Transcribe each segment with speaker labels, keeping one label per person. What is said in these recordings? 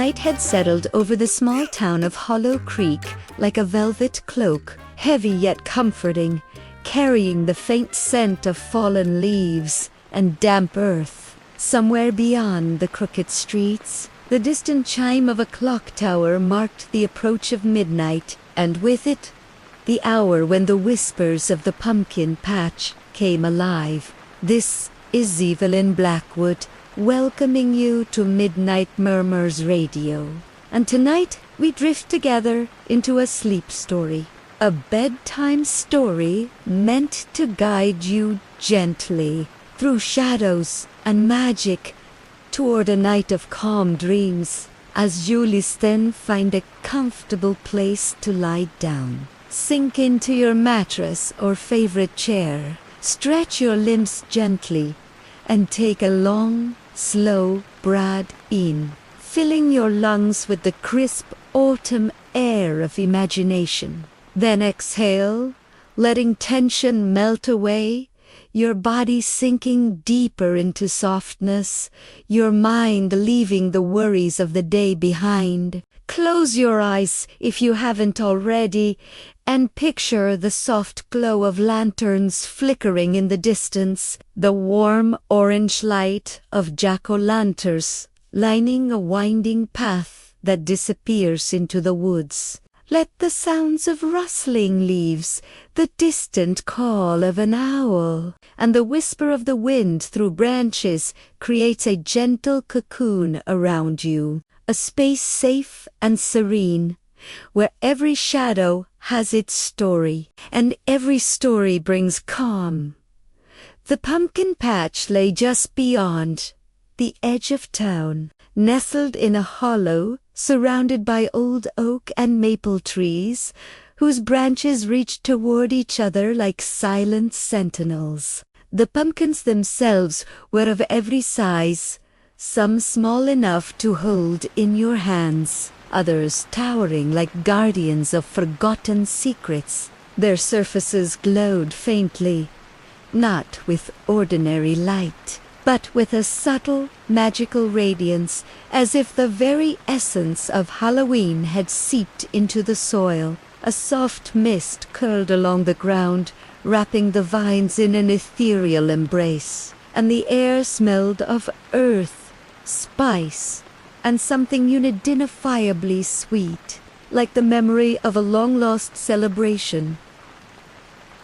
Speaker 1: night had settled over the small town of Hollow Creek like a velvet cloak, heavy yet comforting, carrying the faint scent of fallen leaves and damp earth. Somewhere beyond the crooked streets, the distant chime of a clock tower marked the approach of midnight, and with it, the hour when the whispers of the pumpkin patch came alive. This is Evelyn Blackwood, welcoming you to Midnight Murmurs Radio. And tonight, we drift together into a sleep story. A bedtime story meant to guide you gently through shadows and magic toward a night of calm dreams, as you listen, find a comfortable place to lie down. Sink into your mattress or favorite chair, stretch your limbs gently, and take a long, slow breath in, filling your lungs with the crisp autumn air of imagination. Then exhale, letting tension melt away, your body sinking deeper into softness, your mind leaving the worries of the day behind. Close your eyes if you haven't already, and picture the soft glow of lanterns flickering in the distance, the warm orange light of jack-o'-lanterns lining a winding path that disappears into the woods. Let the sounds of rustling leaves, the distant call of an owl, and the whisper of the wind through branches create a gentle cocoon around you, a space safe and serene, where every shadow has its story, and every story brings calm. The pumpkin patch lay just beyond the edge of town, nestled in a hollow, surrounded by old oak and maple trees, whose branches reached toward each other like silent sentinels. The pumpkins themselves were of every size, some small enough to hold in your hands, others towering like guardians of forgotten secrets. Their surfaces glowed faintly, not with ordinary light, but with a subtle, magical radiance, as if the very essence of Halloween had seeped into the soil. A soft mist curled along the ground, wrapping the vines in an ethereal embrace, and the air smelled of earth, spice, and something unidentifiably sweet, like the memory of a long-lost celebration.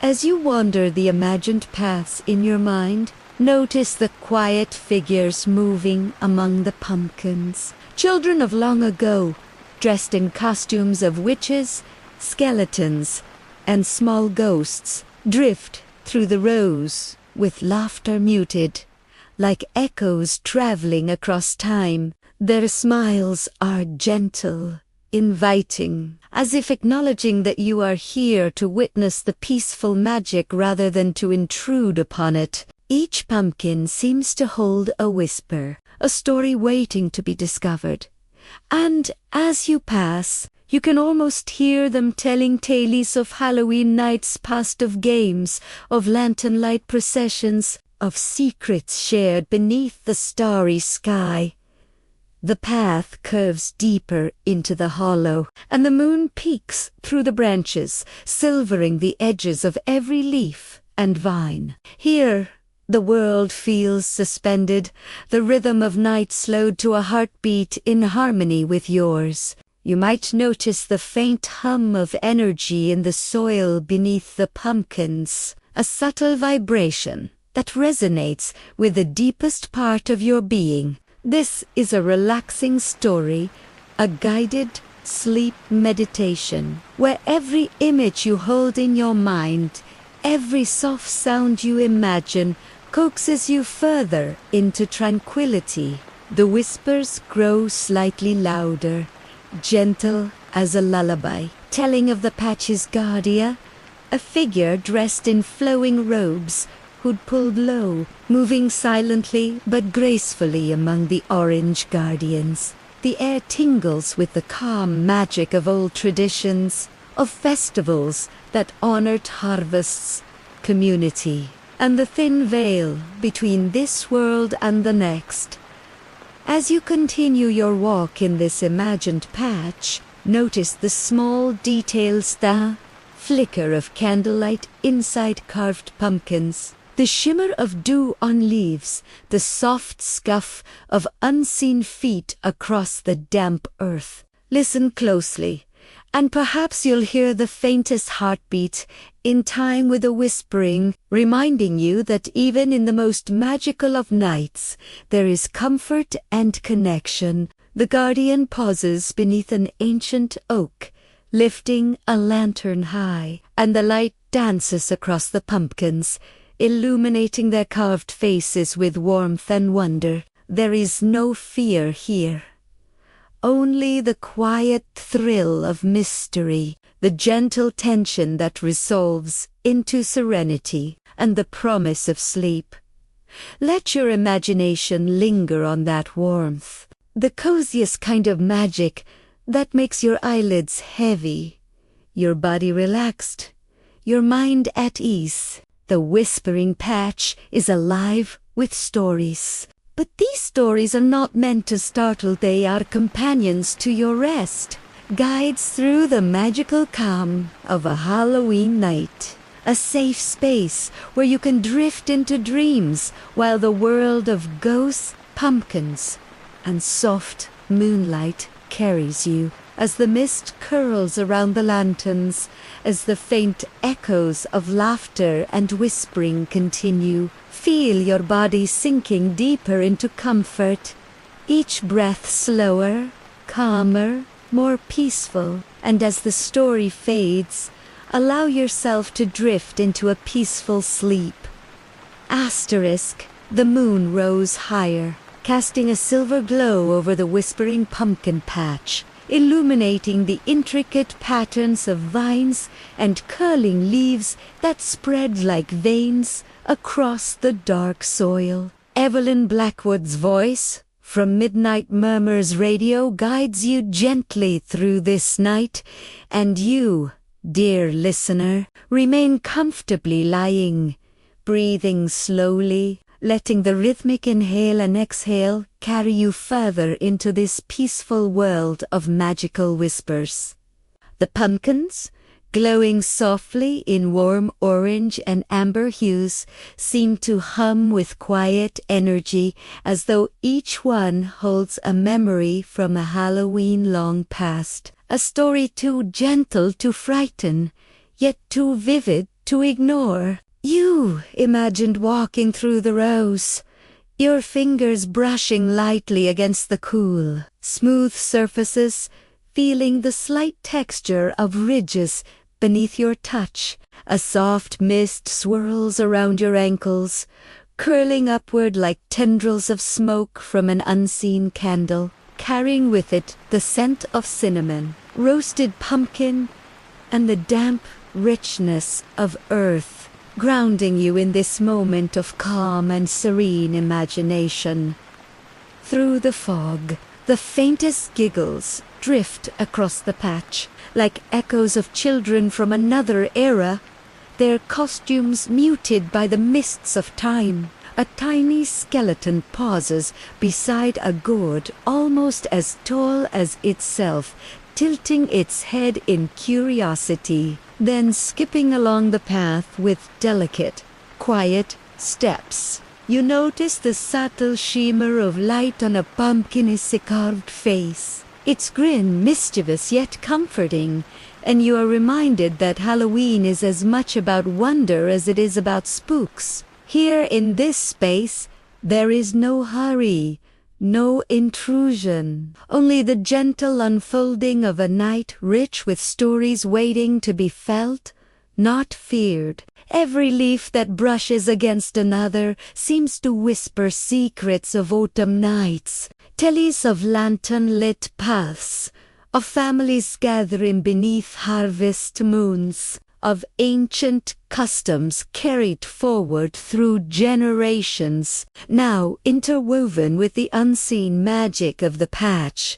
Speaker 1: As you wander the imagined paths in your mind, notice the quiet figures moving among the pumpkins. Children of long ago, dressed in costumes of witches, skeletons, and small ghosts, drift through the rows with laughter muted, like echoes traveling across time. Their smiles are gentle, inviting, as if acknowledging that you are here to witness the peaceful magic rather than to intrude upon it. Each pumpkin seems to hold a whisper, a story waiting to be discovered. And as you pass, you can almost hear them telling tales of Halloween nights past, of games, of lantern light processions, of secrets shared beneath the starry sky. The path curves deeper into the hollow, and the moon peeks through the branches, silvering the edges of every leaf and vine. Here, the world feels suspended, the rhythm of night slowed to a heartbeat in harmony with yours. You might notice the faint hum of energy in the soil beneath the pumpkins, a subtle vibration that resonates with the deepest part of your being. This is a relaxing story, a guided sleep meditation, where every image you hold in your mind, every soft sound you imagine, coaxes you further into tranquility. The whispers grow slightly louder, gentle as a lullaby, telling of the patch's guardian, a figure dressed in flowing robes who'd pulled low, moving silently but gracefully among the orange guardians. The air tingles with the calm magic of old traditions, of festivals that honored harvests, community, and the thin veil between this world and the next As you continue your walk in this imagined patch, notice the small details, the flicker of candlelight inside carved pumpkins, the shimmer of dew on leaves, the soft scuff of unseen feet across the damp earth. Listen closely, and perhaps you'll hear the faintest heartbeat in time with a whispering, reminding you that even in the most magical of nights, there is comfort and connection. The guardian pauses beneath an ancient oak, lifting a lantern high, and the light dances across the pumpkins, illuminating their carved faces with warmth and wonder. There is no fear here, only the quiet thrill of mystery, the gentle tension that resolves into serenity, and the promise of sleep. Let your imagination linger on that warmth, the coziest kind of magic that makes your eyelids heavy, your body relaxed, your mind at ease. The whispering patch is alive with stories. But these stories are not meant to startle, they are companions to your rest, guides through the magical calm of a Halloween night. A safe space where you can drift into dreams while the world of ghosts, pumpkins, and soft moonlight carries you. As the mist curls around the lanterns, as the faint echoes of laughter and whispering continue, feel your body sinking deeper into comfort, each breath slower, calmer, more peaceful, and as the story fades, allow yourself to drift into a peaceful sleep. Asterisk, the moon rose higher, casting a silver glow over the whispering pumpkin patch, illuminating the intricate patterns of vines and curling leaves that spread like veins across the dark soil. Evelyn Blackwood's voice from Midnight Murmurs Radio guides you gently through this night, and you, dear listener, remain comfortably lying, breathing slowly, letting the rhythmic inhale and exhale carry you further into this peaceful world of magical whispers. The pumpkins, glowing softly in warm orange and amber hues, seem to hum with quiet energy, as though each one holds a memory from a Halloween long past, a story too gentle to frighten, yet too vivid to ignore. You imagined walking through the rows, your fingers brushing lightly against the cool, smooth surfaces, feeling the slight texture of ridges beneath your touch. A soft mist swirls around your ankles, curling upward like tendrils of smoke from an unseen candle, carrying with it the scent of cinnamon, roasted pumpkin, and the damp richness of earth, grounding you in this moment of calm and serene imagination. Through the fog, the faintest giggles drift across the patch, like echoes of children from another era, their costumes muted by the mists of time. A tiny skeleton pauses beside a gourd almost as tall as itself, tilting its head in curiosity, then skipping along the path with delicate, quiet steps. You notice the subtle shimmer of light on a pumpkin's carved face, its grin mischievous yet comforting, and you are reminded that Halloween is as much about wonder as it is about spooks. Here in this space, there is no hurry, no intrusion, only the gentle unfolding of a night rich with stories waiting to be felt, not feared. Every leaf that brushes against another seems to whisper secrets of autumn nights, tales of lantern-lit paths, of families gathering beneath harvest moons, of ancient customs carried forward through generations, now interwoven with the unseen magic of the patch.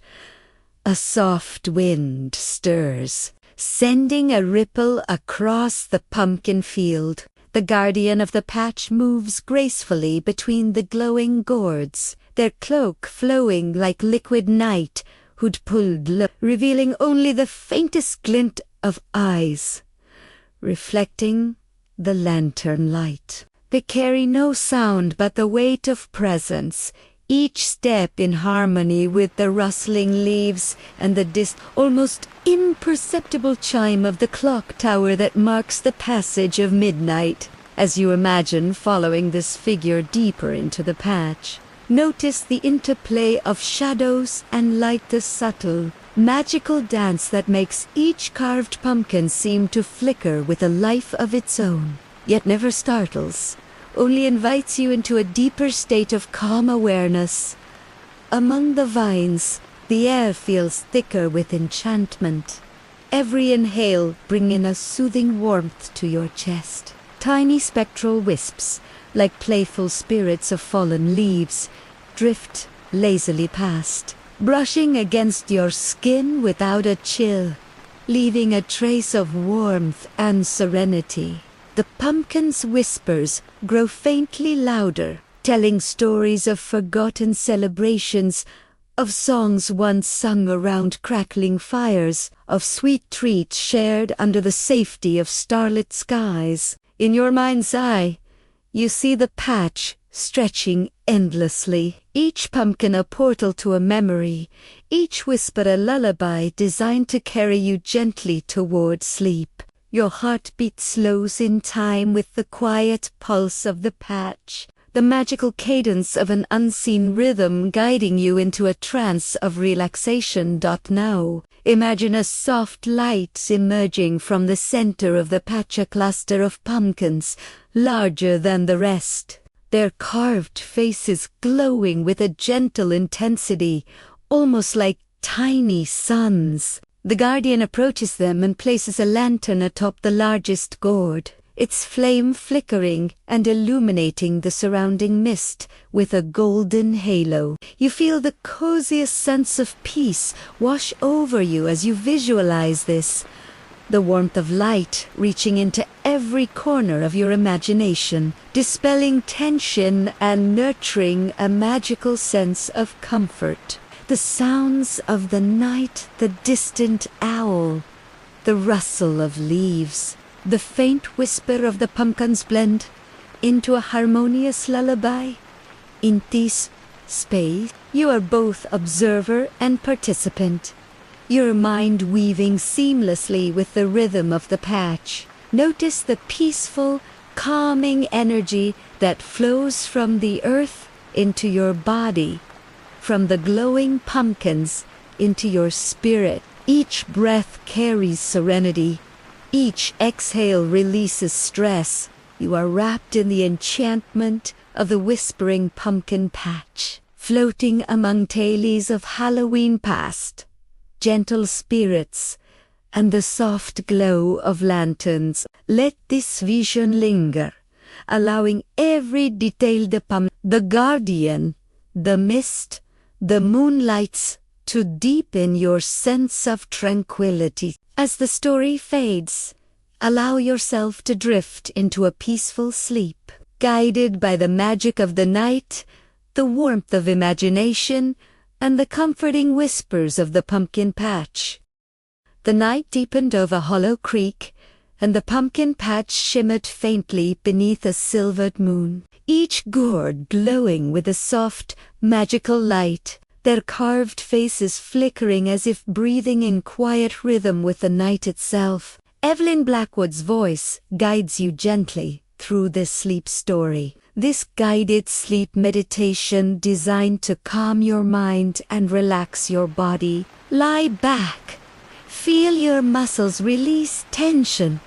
Speaker 1: A soft wind stirs, sending a ripple across the pumpkin field. The guardian of the patch moves gracefully between the glowing gourds, their cloak flowing like liquid night who'd pulled low, revealing only the faintest glint of eyes, reflecting the lantern light. They carry no sound but the weight of presence, each step in harmony with the rustling leaves and the almost imperceptible chime of the clock tower that marks the passage of midnight. As you imagine following this figure deeper into the patch, notice the interplay of shadows and light, the subtle, magical dance that makes each carved pumpkin seem to flicker with a life of its own, yet never startles, only invites you into a deeper state of calm awareness. Among the vines, the air feels thicker with enchantment, every inhale bringing a soothing warmth to your chest. Tiny spectral wisps, like playful spirits of fallen leaves, drift lazily past, brushing against your skin without a chill, leaving a trace of warmth and serenity. The pumpkin's whispers grow faintly louder, telling stories of forgotten celebrations, of songs once sung around crackling fires, of sweet treats shared under the safety of starlit skies. In your mind's eye, you see the patch stretching endlessly, each pumpkin a portal to a memory, each whisper a lullaby designed to carry you gently toward sleep. Your heartbeat slows in time with the quiet pulse of the patch, the magical cadence of an unseen rhythm guiding you into a trance of relaxation. Now, imagine a soft light emerging from the center of the patch, a cluster of pumpkins, larger than the rest, their carved faces glowing with a gentle intensity, almost like tiny suns. The guardian approaches them and places a lantern atop the largest gourd, its flame flickering and illuminating the surrounding mist with a golden halo. You feel the coziest sense of peace wash over you as you visualize this, the warmth of light reaching into every corner of your imagination, dispelling tension and nurturing a magical sense of comfort. The sounds of the night, the distant owl, the rustle of leaves, the faint whisper of the pumpkins blend into a harmonious lullaby. In this space, you are both observer and participant, your mind weaving seamlessly with the rhythm of the patch. Notice the peaceful, calming energy that flows from the earth into your body, from the glowing pumpkins into your spirit. Each breath carries serenity. Each exhale releases stress. You are wrapped in the enchantment of the whispering pumpkin patch, floating among tales of Halloween past, gentle spirits, and the soft glow of lanterns. Let this vision linger, allowing every detail, the guardian, the mist, the moonlights, to deepen your sense of tranquility. As the story fades, allow yourself to drift into a peaceful sleep, guided by the magic of the night, the warmth of imagination, and the comforting whispers of the pumpkin patch. The night deepened over Hollow Creek, and the pumpkin patch shimmered faintly beneath a silvered moon, each gourd glowing with a soft, magical light, their carved faces flickering as if breathing in quiet rhythm with the night itself. Evelyn Blackwood's voice guides you gently through this sleep story, this guided sleep meditation designed to calm your mind and relax your body. Lie back, feel your muscles release tension,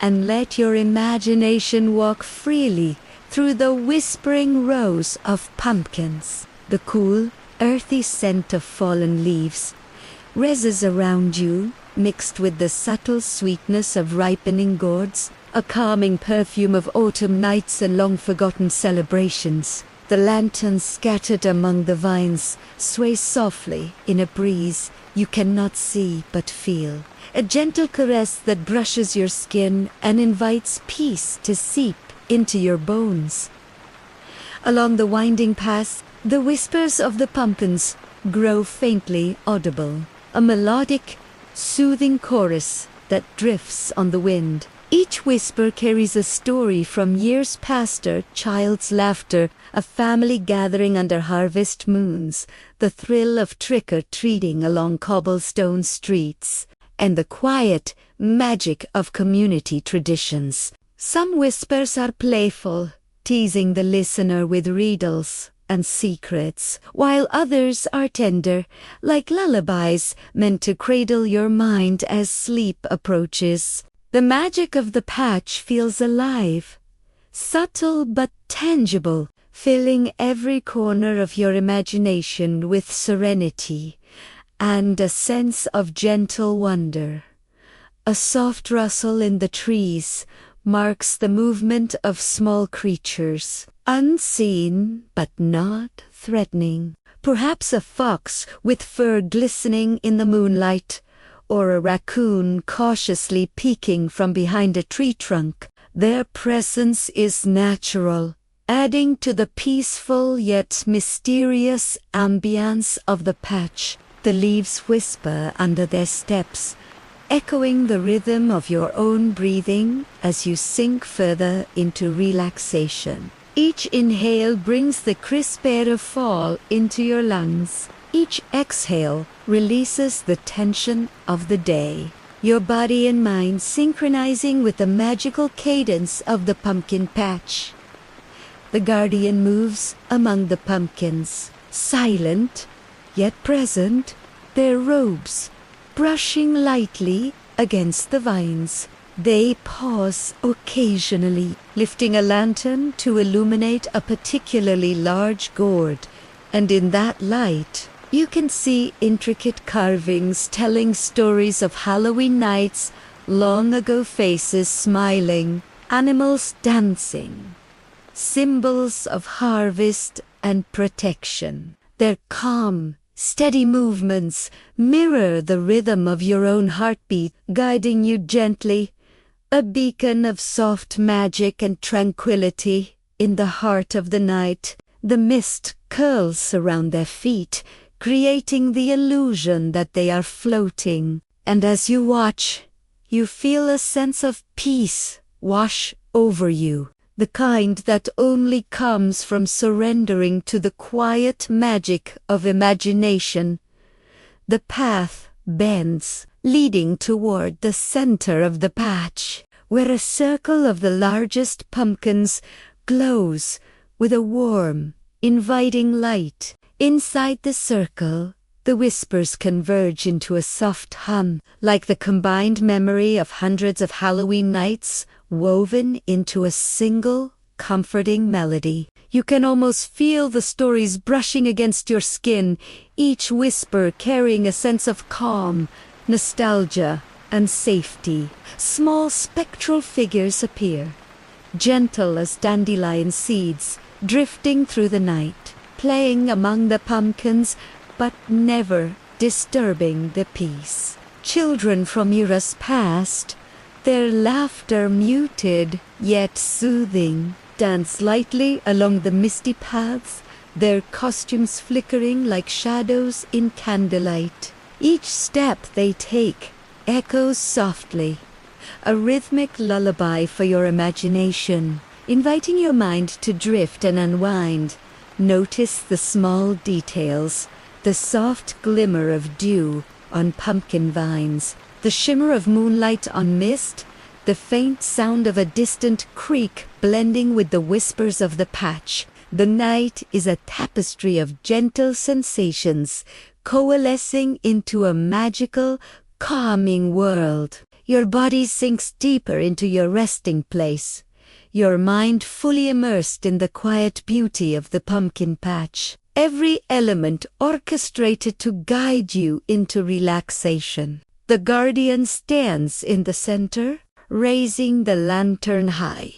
Speaker 1: and let your imagination walk freely through the whispering rows of pumpkins. The cool, earthy scent of fallen leaves rises around you, mixed with the subtle sweetness of ripening gourds, a calming perfume of autumn nights and long-forgotten celebrations. The lanterns scattered among the vines sway softly in a breeze you cannot see but feel, a gentle caress that brushes your skin and invites peace to seep into your bones. Along the winding path, The whispers of the pumpkins grow faintly audible, a melodic, soothing chorus that drifts on the wind. Each whisper carries a story from years past, a child's laughter, a family gathering under harvest moons, the thrill of trick-or-treating along cobblestone streets, and the quiet magic of community traditions. Some whispers are playful, teasing the listener with riddles and secrets, while others are tender, like lullabies meant to cradle your mind as sleep approaches. The magic of the patch feels alive, subtle but tangible, filling every corner of your imagination with serenity and a sense of gentle wonder. A soft rustle in the trees marks the movement of small creatures, unseen but not threatening. Perhaps a fox with fur glistening in the moonlight, or a raccoon cautiously peeking from behind a tree trunk. Their presence is natural, adding to the peaceful yet mysterious ambience of the patch. The leaves whisper under their steps, echoing the rhythm of your own breathing as you sink further into relaxation. Each inhale brings the crisp air of fall into your lungs. Each exhale releases the tension of the day, your body and mind synchronizing with the magical cadence of the pumpkin patch. The guardian moves among the pumpkins, silent yet present, their robes brushing lightly against the vines. They pause occasionally, lifting a lantern to illuminate a particularly large gourd, and in that light, you can see intricate carvings telling stories of Halloween nights, long ago faces smiling, animals dancing, symbols of harvest and protection. Their calm, steady movements mirror the rhythm of your own heartbeat, guiding you gently, a beacon of soft magic and tranquility. In the heart of the night, the mist curls around their feet, creating the illusion that they are floating. And as you watch, you feel a sense of peace wash over you, the kind that only comes from surrendering to the quiet magic of imagination. The path bends, leading toward the center of the patch, where a circle of the largest pumpkins glows with a warm, inviting light. Inside the circle, the whispers converge into a soft hum, like the combined memory of hundreds of Halloween nights woven into a single, comforting melody. You can almost feel the stories brushing against your skin, each whisper carrying a sense of calm, nostalgia, and safety. Small spectral figures appear, gentle as dandelion seeds, drifting through the night, playing among the pumpkins, but never disturbing the peace. Children from eras past, their laughter muted yet soothing, dance lightly along the misty paths, their costumes flickering like shadows in candlelight. Each step they take echoes softly, a rhythmic lullaby for your imagination, inviting your mind to drift and unwind. Notice the small details, the soft glimmer of dew on pumpkin vines, the shimmer of moonlight on mist, the faint sound of a distant creek blending with the whispers of the patch. The night is a tapestry of gentle sensations, coalescing into a magical, calming world. Your body sinks deeper into your resting place, your mind fully immersed in the quiet beauty of the pumpkin patch, every element orchestrated to guide you into relaxation. The guardian stands in the center, raising the lantern high,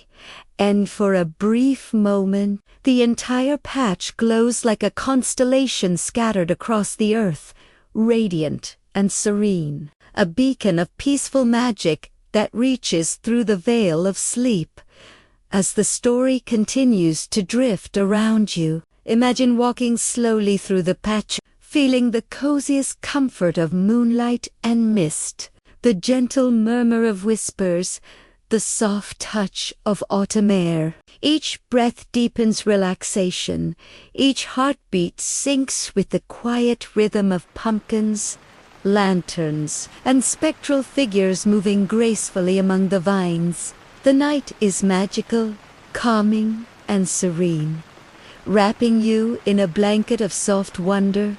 Speaker 1: and for a brief moment, the entire patch glows like a constellation scattered across the earth, radiant and serene, a beacon of peaceful magic that reaches through the veil of sleep. As the story continues to drift around you, Imagine walking slowly through the patch, feeling the coziest comfort of moonlight and mist, the gentle murmur of whispers, the soft touch of autumn air. Each breath deepens relaxation. Each heartbeat syncs with the quiet rhythm of pumpkins, lanterns, and spectral figures moving gracefully among the vines. The night is magical, calming, and serene, wrapping you in a blanket of soft wonder,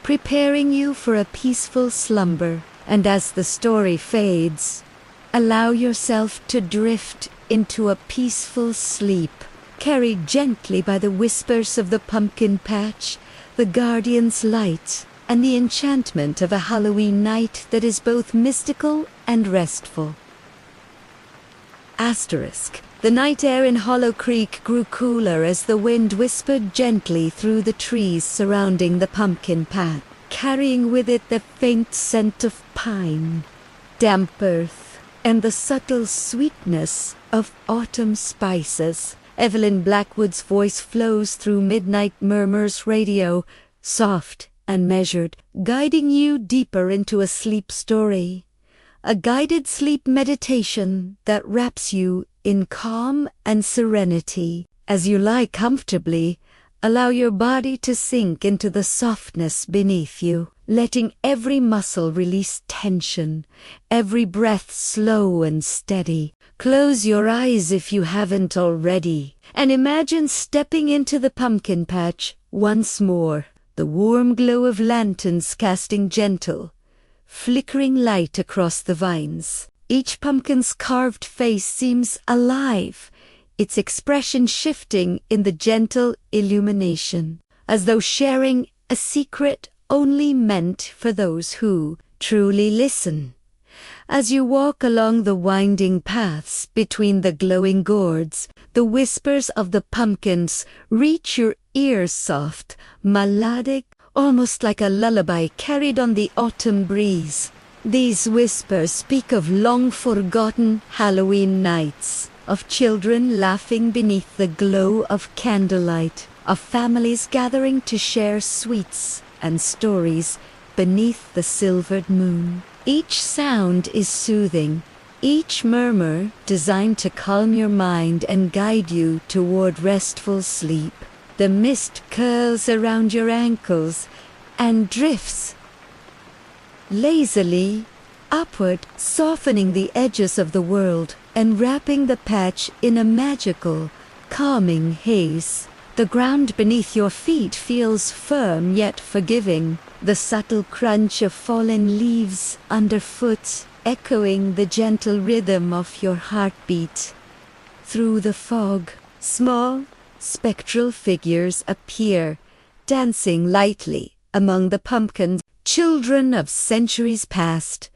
Speaker 1: preparing you for a peaceful slumber. And as the story fades, allow yourself to drift into a peaceful sleep, carried gently by the whispers of the pumpkin patch, the guardian's light, and the enchantment of a Halloween night that is both mystical and restful. Asterisk. The night air in Hollow Creek grew cooler as the wind whispered gently through the trees surrounding the pumpkin patch, carrying with it the faint scent of pine, damp earth, and the subtle sweetness of autumn spices. Evelyn Blackwood's voice flows through Midnight Murmurs Radio, soft and measured, guiding you deeper into a sleep story. A guided sleep meditation that wraps you in calm and serenity. As you lie comfortably, allow your body to sink into the softness beneath you, letting every muscle release tension, every breath slow and steady. Close your eyes if you haven't already, and imagine stepping into the pumpkin patch once more, the warm glow of lanterns casting gentle, flickering light across the vines. Each pumpkin's carved face seems alive, its expression shifting in the gentle illumination, as though sharing a secret only meant for those who truly listen. As you walk along the winding paths between the glowing gourds, the whispers of the pumpkins reach your ears, soft, melodic, almost like a lullaby carried on the autumn breeze. These whispers speak of long-forgotten Halloween nights, of children laughing beneath the glow of candlelight, of families gathering to share sweets and stories beneath the silvered moon. Each sound is soothing, each murmur designed to calm your mind and guide you toward restful sleep. The mist curls around your ankles and drifts lazily upward, softening the edges of the world and wrapping the patch in a magical, calming haze. The ground beneath your feet feels firm yet forgiving, the subtle crunch of fallen leaves underfoot echoing the gentle rhythm of your heartbeat. Through the fog, small, spectral figures appear, dancing lightly among the pumpkins, children of centuries past,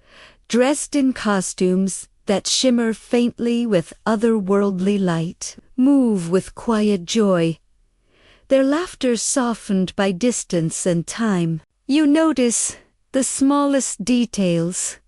Speaker 1: dressed in costumes that shimmer faintly with otherworldly light, move with quiet joy, their laughter softened by distance and time. You notice the smallest details.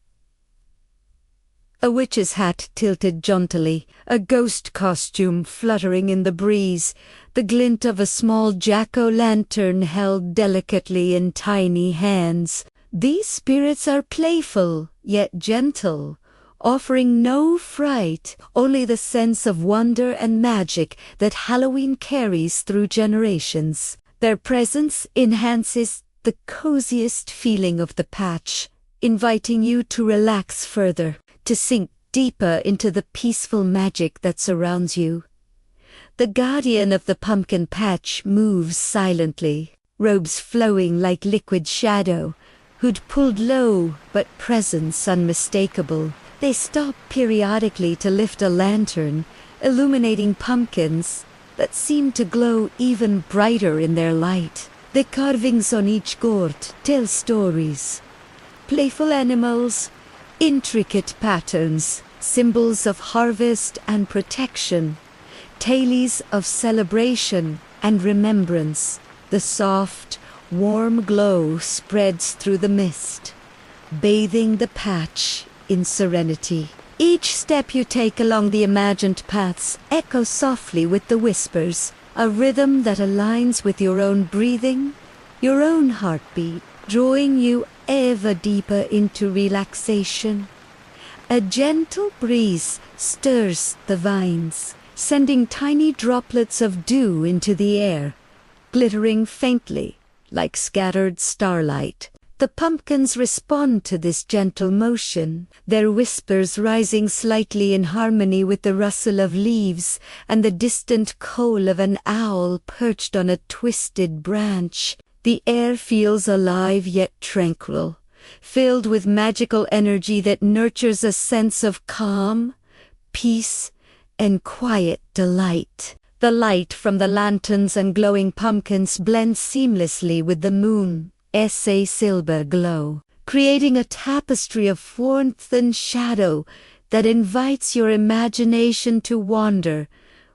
Speaker 1: A witch's hat tilted jauntily, a ghost costume fluttering in the breeze, the glint of a small jack-o'-lantern held delicately in tiny hands. These spirits are playful, yet gentle, offering no fright, only the sense of wonder and magic that Halloween carries through generations. Their presence enhances the coziest feeling of the patch, inviting you to relax further, to sink deeper into the peaceful magic that surrounds you. The guardian of the pumpkin patch moves silently, robes flowing like liquid shadow, hood pulled low but presence unmistakable. They stop periodically to lift a lantern, illuminating pumpkins that seem to glow even brighter in their light. The carvings on each gourd tell stories. Playful animals, intricate patterns, symbols of harvest and protection, tales of celebration and remembrance. The soft, warm glow spreads through the mist, bathing the patch in serenity. Each step you take along the imagined paths echoes softly with the whispers, a rhythm that aligns with your own breathing, your own heartbeat, drawing you ever deeper into relaxation. A gentle breeze stirs the vines, sending tiny droplets of dew into the air, glittering faintly like scattered starlight. The pumpkins respond to this gentle motion, their whispers rising slightly in harmony with the rustle of leaves and the distant call of an owl perched on a twisted branch. The air feels alive yet tranquil, filled with magical energy that nurtures a sense of calm, peace, and quiet delight. The light from the lanterns and glowing pumpkins blends seamlessly with the moon's silver glow, creating a tapestry of warmth and shadow that invites your imagination to wander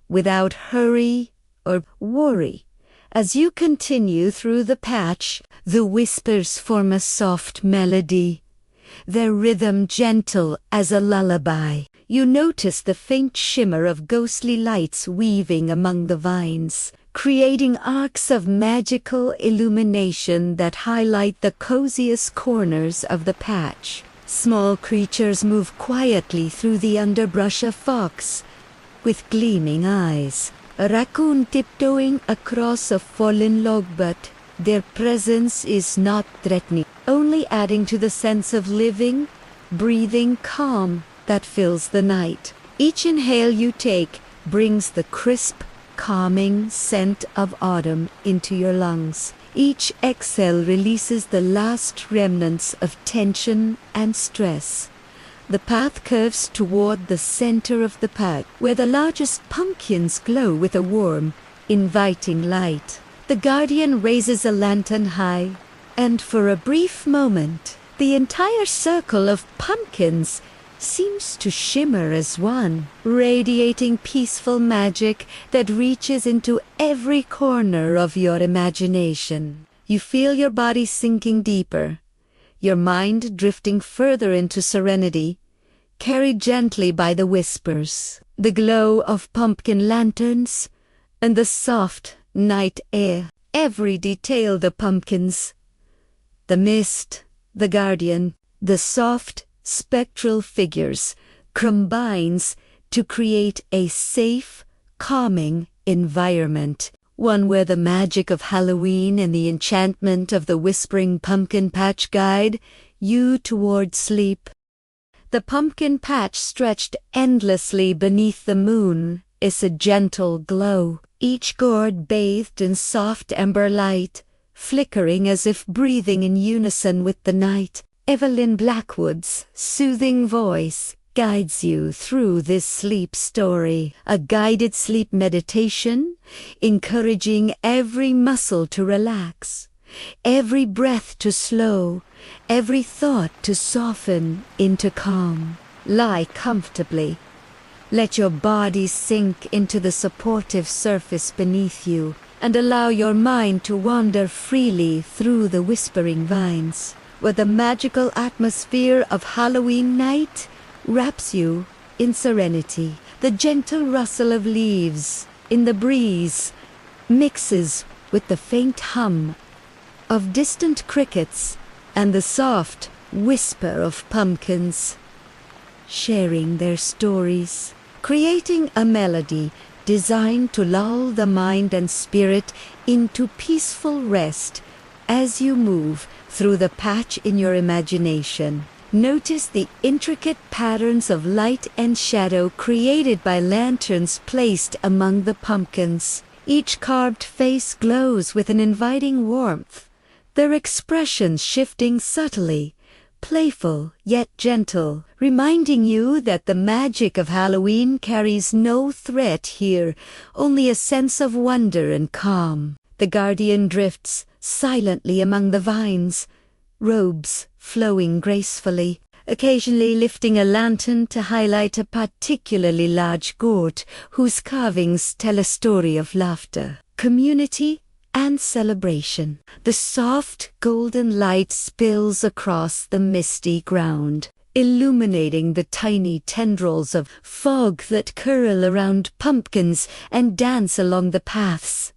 Speaker 1: without hurry or worry. As you continue through the patch, the whispers form a soft melody, their rhythm gentle as a lullaby. You notice the faint shimmer of ghostly lights weaving among the vines, creating arcs of magical illumination that highlight the coziest corners of the patch. Small creatures move quietly through the underbrush, a fox with gleaming eyes, a raccoon tiptoeing across a fallen log, but their presence is not threatening, only adding to the sense of living, breathing calm that fills the night. Each inhale you take brings the crisp, calming scent of autumn into your lungs. Each exhale releases the last remnants of tension and stress. The path curves toward the center of the patch, where the largest pumpkins glow with a warm, inviting light. The guardian raises a lantern high, and for a brief moment, the entire circle of pumpkins seems to shimmer as one, radiating peaceful magic that reaches into every corner of your imagination. You feel your body sinking deeper, your mind drifting further into serenity, carried gently by the whispers, the glow of pumpkin lanterns, and the soft night air. Every detail, the pumpkins, the mist, the guardian, the soft, spectral figures, combines to create a safe, calming environment, one where the magic of Halloween and the enchantment of the whispering pumpkin patch guide you toward sleep. The pumpkin patch, stretched endlessly beneath the moon, is a gentle glow, each gourd bathed in soft ember light, flickering as if breathing in unison with the night. Evelyn Blackwood's soothing voice guides you through this sleep story, a guided sleep meditation, encouraging every muscle to relax, every breath to slow, every thought to soften into calm. Lie comfortably. Let your body sink into the supportive surface beneath you, and allow your mind to wander freely through the whispering vines, where the magical atmosphere of Halloween night wraps you in serenity. The gentle rustle of leaves in the breeze mixes with the faint hum of distant crickets and the soft whisper of pumpkins, sharing their stories, creating a melody designed to lull the mind and spirit into peaceful rest as you move through the patch in your imagination. Notice the intricate patterns of light and shadow created by lanterns placed among the pumpkins. Each carved face glows with an inviting warmth, their expressions shifting subtly, playful yet gentle, reminding you that the magic of Halloween carries no threat here, only a sense of wonder and calm. The guardian drifts silently among the vines, robes flowing gracefully, occasionally lifting a lantern to highlight a particularly large gourd whose carvings tell a story of laughter, community, and celebration. The soft golden light spills across the misty ground, illuminating the tiny tendrils of fog that curl around pumpkins and dance along the paths.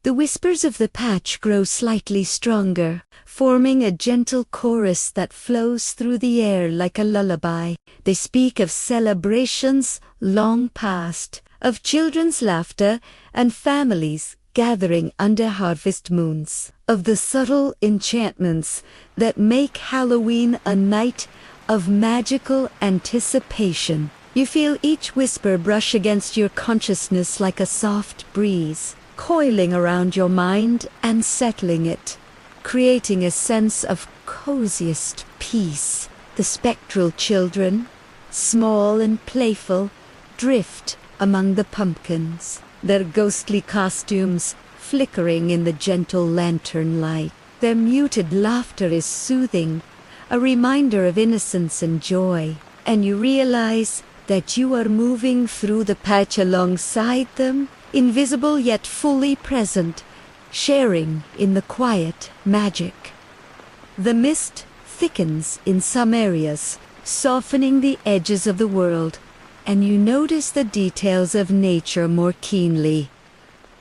Speaker 1: The whispers of the patch grow slightly stronger, forming a gentle chorus that flows through the air like a lullaby. They speak of celebrations long past, of children's laughter and families gathering under harvest moons, of the subtle enchantments that make Halloween a night of magical anticipation. You feel each whisper brush against your consciousness like a soft breeze, coiling around your mind and settling it, creating a sense of coziest peace. The spectral children, small and playful, drift among the pumpkins, their ghostly costumes flickering in the gentle lantern light. Their muted laughter is soothing, a reminder of innocence and joy, and you realize that you are moving through the patch alongside them, invisible yet fully present, sharing in the quiet magic. The mist thickens in some areas, softening the edges of the world, and you notice the details of nature more keenly.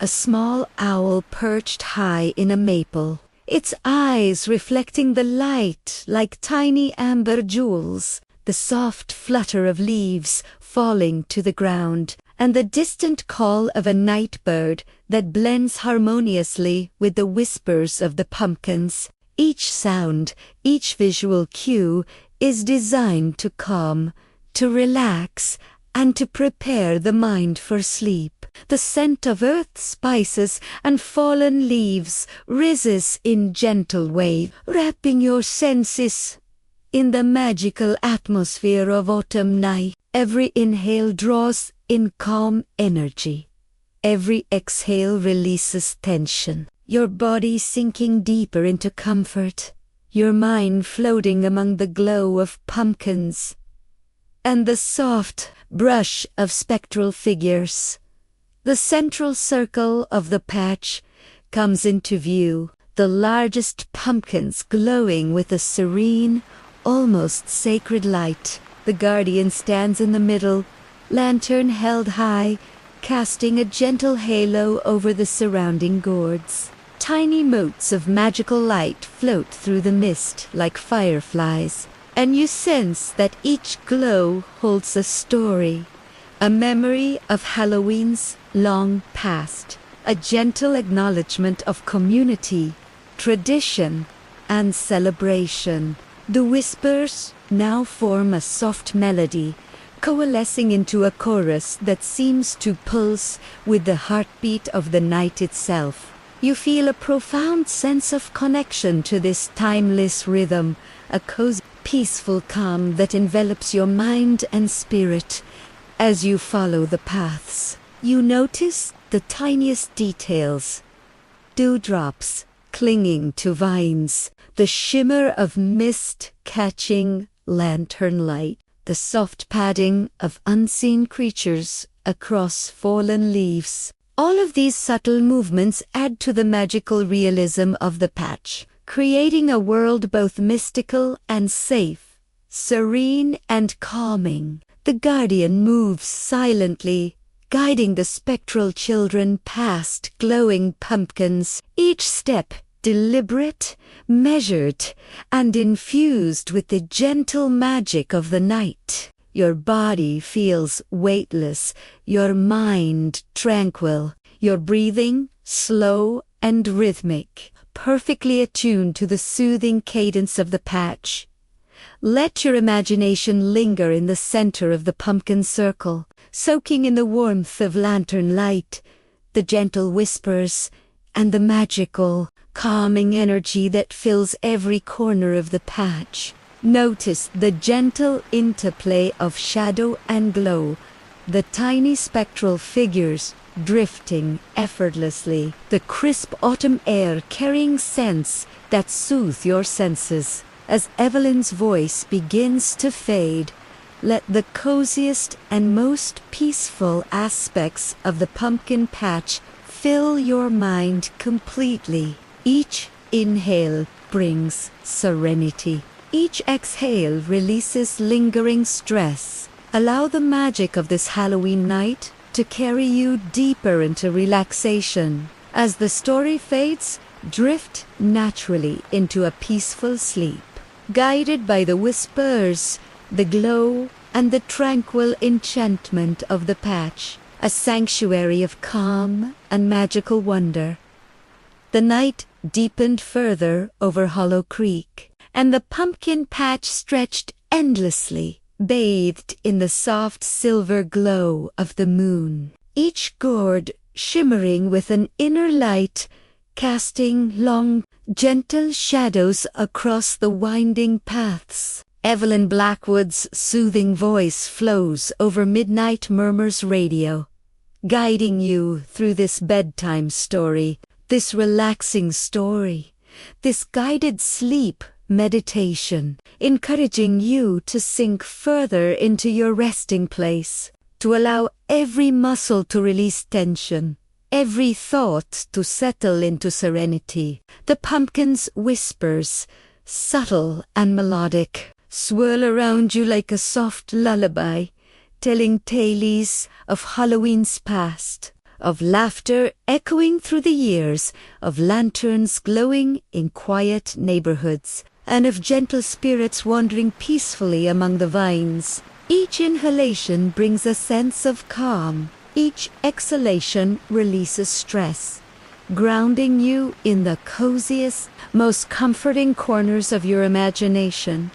Speaker 1: A small owl perched high in a maple, its eyes reflecting the light like tiny amber jewels, the soft flutter of leaves falling to the ground, and the distant call of a night bird that blends harmoniously with the whispers of the pumpkins. Each sound, each visual cue is designed to calm, to relax, and to prepare the mind for sleep. The scent of earth spices and fallen leaves rises in gentle wave, wrapping your senses in the magical atmosphere of autumn night. Every inhale draws in calm energy. Every exhale releases tension. Your body sinking deeper into comfort. Your mind floating among the glow of pumpkins and the soft brush of spectral figures. The central circle of the patch comes into view, the largest pumpkins glowing with a serene, almost sacred light. The guardian stands in the middle, lantern held high, casting a gentle halo over the surrounding gourds. Tiny motes of magical light float through the mist like fireflies, and you sense that each glow holds a story, a memory of Halloween's long past, a gentle acknowledgement of community, tradition, and celebration. The whispers now form a soft melody, coalescing into a chorus that seems to pulse with the heartbeat of the night itself. You feel a profound sense of connection to this timeless rhythm, a cozy, peaceful calm that envelops your mind and spirit as you follow the paths. You notice the tiniest details: dewdrops clinging to vines, the shimmer of mist catching lantern light, the soft padding of unseen creatures across fallen leaves. All of these subtle movements add to the magical realism of the patch, creating a world both mystical and safe, serene and calming. The guardian moves silently, guiding the spectral children past glowing pumpkins, each step deliberate, measured, and infused with the gentle magic of the night. Your body feels weightless, your mind tranquil, your breathing slow and rhythmic, perfectly attuned to the soothing cadence of the patch. Let your imagination linger in the center of the pumpkin circle, soaking in the warmth of lantern light, the gentle whispers, and the magical, calming energy that fills every corner of the patch. Notice the gentle interplay of shadow and glow, the tiny spectral figures drifting effortlessly, the crisp autumn air carrying scents that soothe your senses. As Evelyn's voice begins to fade, let the coziest and most peaceful aspects of the pumpkin patch fill your mind completely. Each inhale brings serenity, Each exhale releases lingering stress. Allow the magic of this Halloween night to carry you deeper into relaxation. As the story fades, drift naturally into a peaceful sleep, guided by the whispers, the glow, and the tranquil enchantment of the patch, a sanctuary of calm and magical wonder. The night deepened further over Hollow Creek, and the pumpkin patch stretched endlessly, bathed in the soft silver glow of the moon, each gourd shimmering with an inner light, casting long, gentle shadows across the winding paths. Evelyn Blackwood's soothing voice flows over Midnight Murmurs Radio, guiding you through this bedtime story, this relaxing story, this guided sleep meditation, encouraging you to sink further into your resting place, to allow every muscle to release tension, every thought to settle into serenity. The pumpkin's whispers, subtle and melodic, swirl around you like a soft lullaby, telling tales of Halloween's past, of laughter echoing through the years, of lanterns glowing in quiet neighborhoods, and of gentle spirits wandering peacefully among the vines. Each inhalation brings a sense of calm. Each exhalation releases stress, grounding you in the coziest, most comforting corners of your imagination.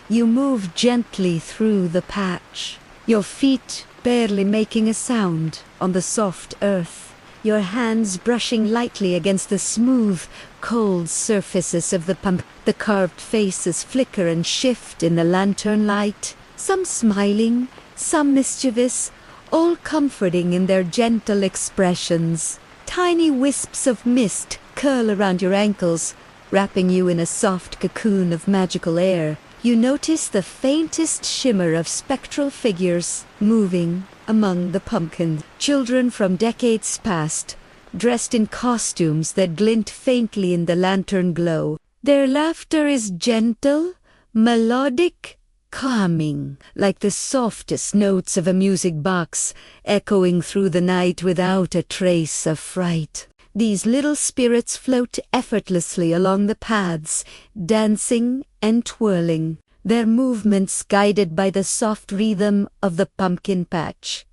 Speaker 1: You move gently through the patch, your feet barely making a sound on the soft earth, your hands brushing lightly against the smooth, cold surfaces of the pump. The carved faces flicker and shift in the lantern light, some smiling, some mischievous, all comforting in their gentle expressions. Tiny wisps of mist curl around your ankles, wrapping you in a soft cocoon of magical air. You notice the faintest shimmer of spectral figures moving among the pumpkins. Children from decades past, dressed in costumes that glint faintly in the lantern glow. Their laughter is gentle, melodic, calming, like the softest notes of a music box, echoing through the night without a trace of fright. These little spirits float effortlessly along the paths, dancing and twirling, their movements guided by the soft rhythm of the pumpkin patch.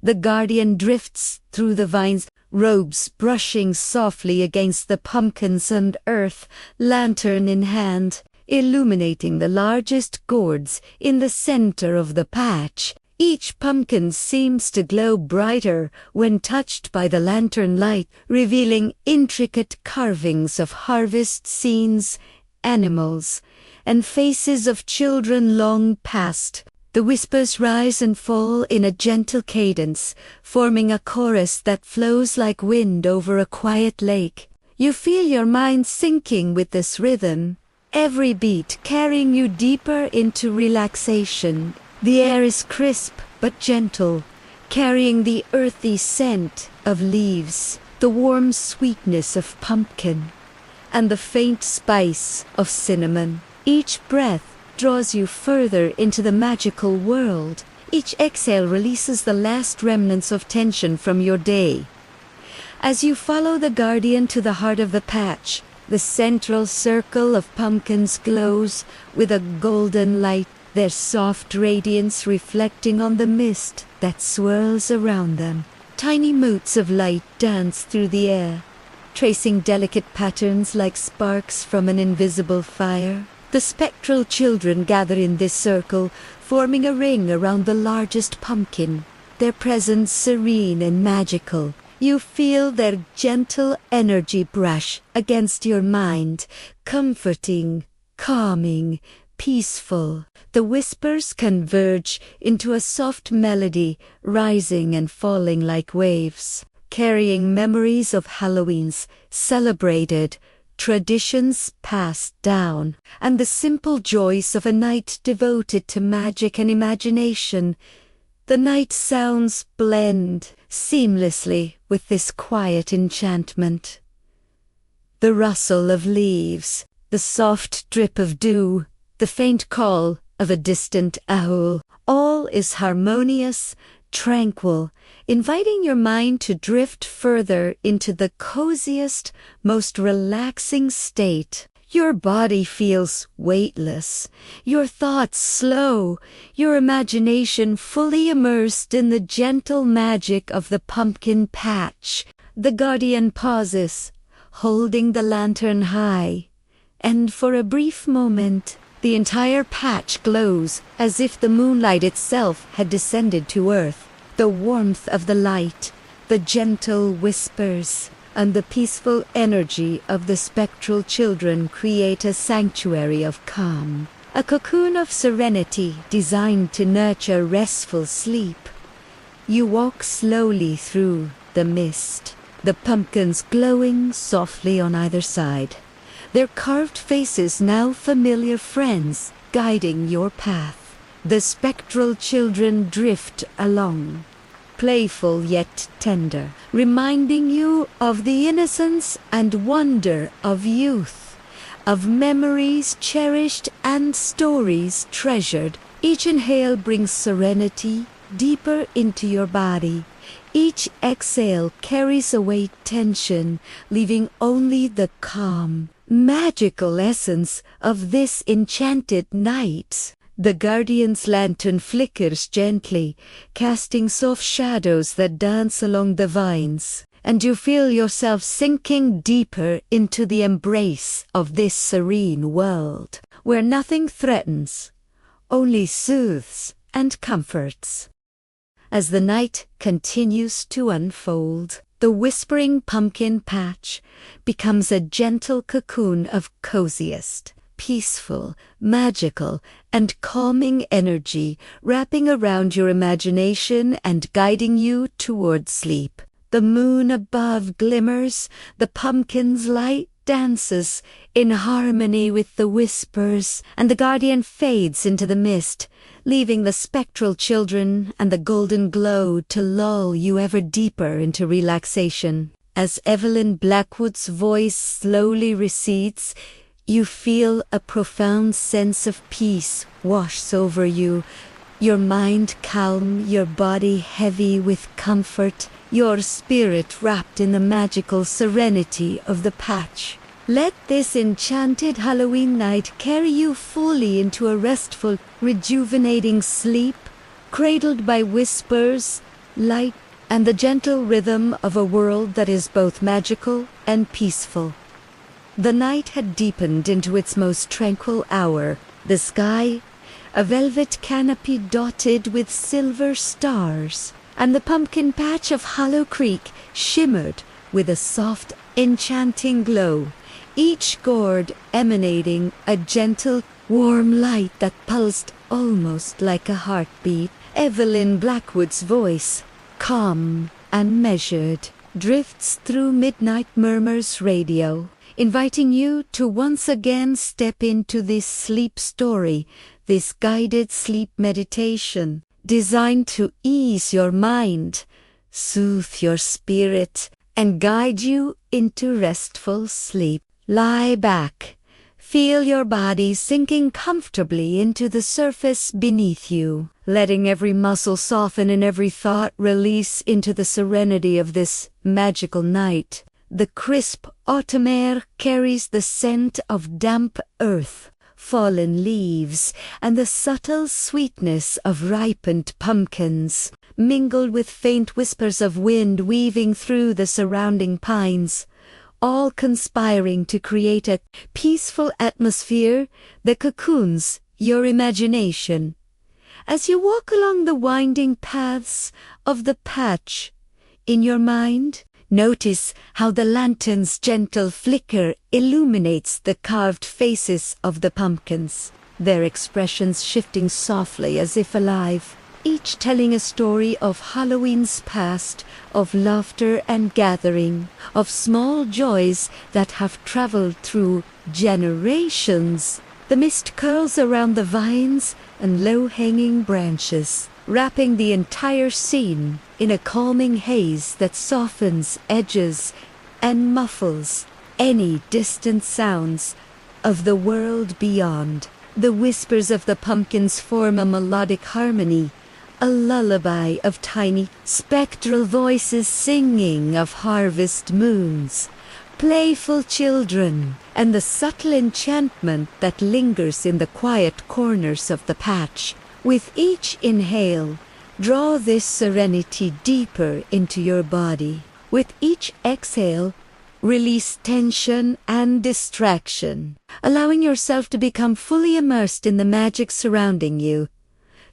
Speaker 1: The guardian drifts through the vines, robes brushing softly against the pumpkins and earth, lantern in hand, illuminating the largest gourds in the center of the patch. Each pumpkin seems to glow brighter when touched by the lantern light, revealing intricate carvings of harvest scenes, animals, and faces of children long past. The whispers rise and fall in a gentle cadence, forming a chorus that flows like wind over a quiet lake. You feel your mind sinking with this rhythm, every beat carrying you deeper into relaxation. The air is crisp but gentle, carrying the earthy scent of leaves, the warm sweetness of pumpkin, and the faint spice of cinnamon. Each breath draws you further into the magical world. Each exhale releases the last remnants of tension from your day. As you follow the guardian to the heart of the patch, the central circle of pumpkins glows with a golden light, their soft radiance reflecting on the mist that swirls around them. Tiny motes of light dance through the air, tracing delicate patterns like sparks from an invisible fire. The spectral children gather in this circle, forming a ring around the largest pumpkin, their presence serene and magical. You feel their gentle energy brush against your mind, comforting, calming, peaceful. The whispers converge into a soft melody, rising and falling like waves, carrying memories of Halloween's celebrated, traditions passed down, and the simple joys of a night devoted to magic and imagination. The night sounds blend seamlessly with this quiet enchantment. The rustle of leaves, the soft drip of dew, the faint call of a distant owl. All is harmonious, tranquil, inviting your mind to drift further into the coziest, most relaxing state. Your body feels weightless, your thoughts slow, your imagination fully immersed in the gentle magic of the pumpkin patch. The guardian pauses, holding the lantern high, and for a brief moment, the entire patch glows as if the moonlight itself had descended to earth. The warmth of the light, the gentle whispers, and the peaceful energy of the spectral children create a sanctuary of calm, a cocoon of serenity designed to nurture restful sleep. You walk slowly through the mist, the pumpkins glowing softly on either side, their carved faces now familiar friends guiding your path. The spectral children drift along, playful yet tender, reminding you of the innocence and wonder of youth, of memories cherished and stories treasured. Each inhale brings serenity deeper into your body. Each exhale carries away tension, leaving only the calm, magical essence of this enchanted night. The guardian's lantern flickers gently, casting soft shadows that dance along the vines, and you feel yourself sinking deeper into the embrace of this serene world, where nothing threatens, only soothes and comforts. As the night continues to unfold, the whispering pumpkin patch becomes a gentle cocoon of coziest, peaceful, magical, and calming energy, wrapping around your imagination and guiding you toward sleep. The moon above glimmers, the pumpkin's light dances in harmony with the whispers, and the guardian fades into the mist, leaving the spectral children and the golden glow to lull you ever deeper into relaxation. As Evelyn Blackwood's voice slowly recedes, you feel a profound sense of peace wash over you, your mind calm, your body heavy with comfort, your spirit wrapped in the magical serenity of the patch. Let this enchanted Halloween night carry you fully into a restful, rejuvenating sleep, cradled by whispers, light, and the gentle rhythm of a world that is both magical and peaceful. The night had deepened into its most tranquil hour. The sky, a velvet canopy dotted with silver stars, and the pumpkin patch of Hollow Creek shimmered with a soft, enchanting glow, each gourd emanating a gentle, warm light that pulsed almost like a heartbeat. Evelyn Blackwood's voice, calm and measured, drifts through Midnight Murmurs radio, inviting you to once again step into this sleep story, this guided sleep meditation, designed to ease your mind, soothe your spirit, and guide you into restful sleep. Lie back. Feel your body sinking comfortably into the surface beneath you, letting every muscle soften and every thought release into the serenity of this magical night. The crisp autumn air carries the scent of damp earth, fallen leaves, and the subtle sweetness of ripened pumpkins, mingled with faint whispers of wind weaving through the surrounding pines, all conspiring to create a peaceful atmosphere that cocoons your imagination. As you walk along the winding paths of the patch, in your mind, notice how the lantern's gentle flicker illuminates the carved faces of the pumpkins, their expressions shifting softly as if alive, each telling a story of Halloween's past, of laughter and gathering, of small joys that have traveled through generations. The mist curls around the vines and low-hanging branches, wrapping the entire scene in a calming haze that softens edges and muffles any distant sounds of the world beyond. The whispers of the pumpkins form a melodic harmony, a lullaby of tiny, spectral voices singing of harvest moons, playful children, and the subtle enchantment that lingers in the quiet corners of the patch. With each inhale, draw this serenity deeper into your body. With each exhale, release tension and distraction, allowing yourself to become fully immersed in the magic surrounding you.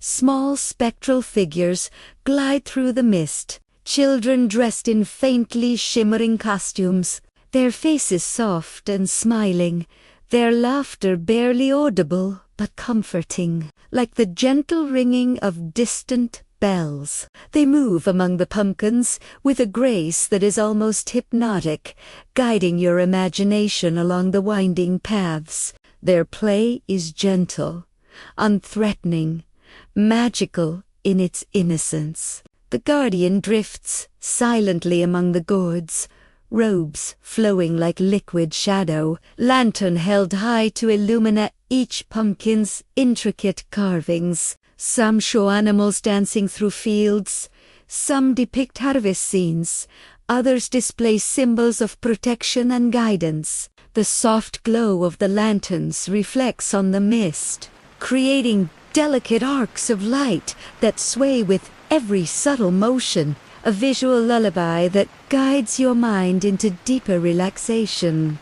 Speaker 1: Small spectral figures glide through the mist, children dressed in faintly shimmering costumes, their faces soft and smiling, their laughter barely audible but comforting, like the gentle ringing of distant bells. They move among the pumpkins with a grace that is almost hypnotic, guiding your imagination along the winding paths. Their play is gentle, unthreatening, magical in its innocence. The guardian drifts silently among the gourds, robes flowing like liquid shadow, lantern held high to illuminate each pumpkin's intricate carvings. Some show animals dancing through fields, some depict harvest scenes, others display symbols of protection and guidance. The soft glow of the lanterns reflects on the mist, creating delicate arcs of light that sway with every subtle motion, a visual lullaby that guides your mind into deeper relaxation.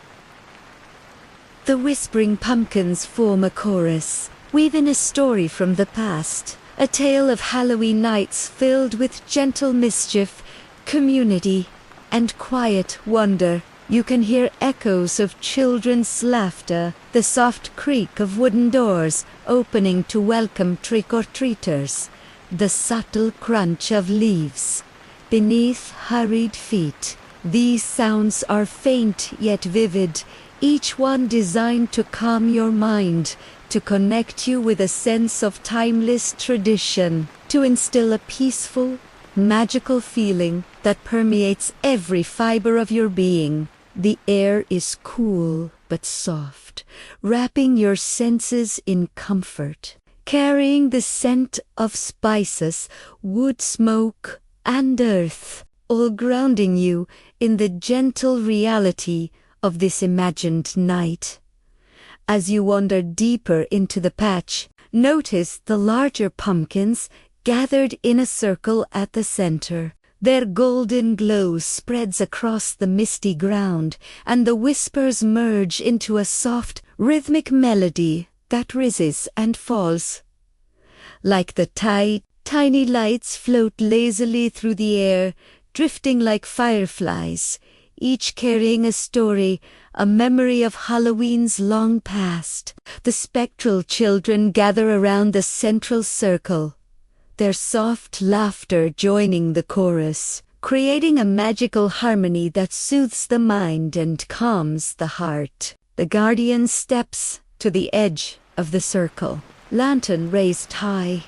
Speaker 1: The whispering pumpkins form a chorus, weaving a story from the past, a tale of Halloween nights filled with gentle mischief, community, and quiet wonder. You can hear echoes of children's laughter, the soft creak of wooden doors opening to welcome trick-or-treaters, the subtle crunch of leaves beneath hurried feet. These sounds are faint yet vivid, each one designed to calm your mind, to connect you with a sense of timeless tradition, to instill a peaceful, magical feeling that permeates every fiber of your being. The air is cool but soft, wrapping your senses in comfort, carrying the scent of spices, wood smoke, and earth, all grounding you in the gentle reality of this imagined night. As you wander deeper into the patch, notice the larger pumpkins gathered in a circle at the center. Their golden glow spreads across the misty ground, and the whispers merge into a soft, rhythmic melody that rises and falls. Like the tide, tiny lights float lazily through the air, drifting like fireflies, each carrying a story, a memory of Halloween's long past. The spectral children gather around the central circle, their soft laughter joining the chorus, creating a magical harmony that soothes the mind and calms the heart. The guardian steps to the edge of the circle, lantern raised high,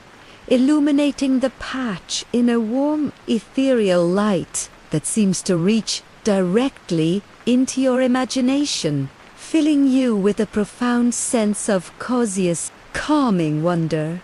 Speaker 1: illuminating the patch in a warm, ethereal light that seems to reach directly into your imagination, filling you with a profound sense of coziest, calming wonder.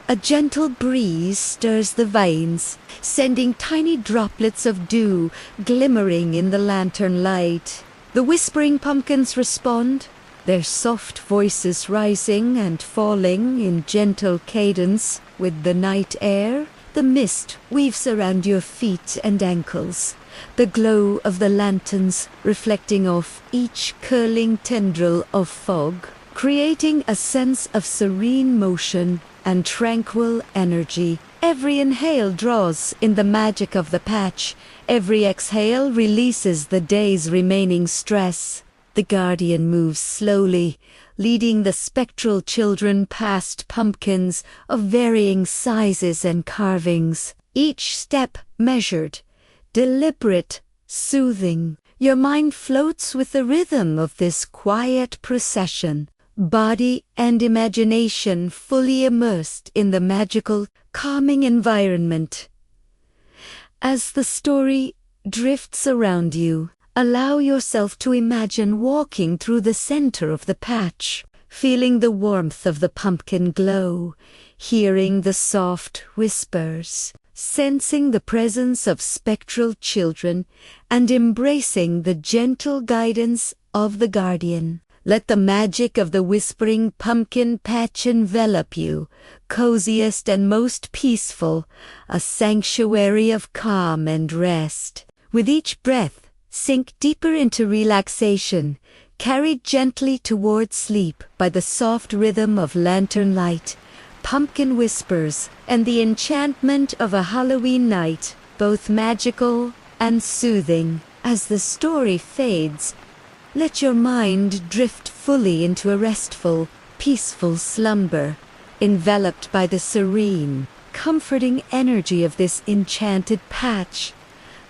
Speaker 1: A gentle breeze stirs the vines, sending tiny droplets of dew glimmering in the lantern light. The whispering pumpkins respond, their soft voices rising and falling in gentle cadence with the night air. The mist weaves around your feet and ankles, the glow of the lanterns reflecting off each curling tendril of fog, creating a sense of serene motion and tranquil energy. Every inhale draws in the magic of the patch, every exhale releases the day's remaining stress. The guardian moves slowly, leading the spectral children past pumpkins of varying sizes and carvings, each step measured, deliberate, soothing. Your mind floats with the rhythm of this quiet procession, body and imagination fully immersed in the magical, calming environment. As the story drifts around you, allow yourself to imagine walking through the center of the patch, feeling the warmth of the pumpkin glow, hearing the soft whispers, sensing the presence of spectral children, and embracing the gentle guidance of the guardian. Let the magic of the whispering pumpkin patch envelop you, coziest and most peaceful, a sanctuary of calm and rest. With each breath, sink deeper into relaxation, carried gently toward sleep by the soft rhythm of lantern light, pumpkin whispers, and the enchantment of a Halloween night, both magical and soothing. As the story fades, let your mind drift fully into a restful, peaceful slumber, enveloped by the serene, comforting energy of this enchanted patch.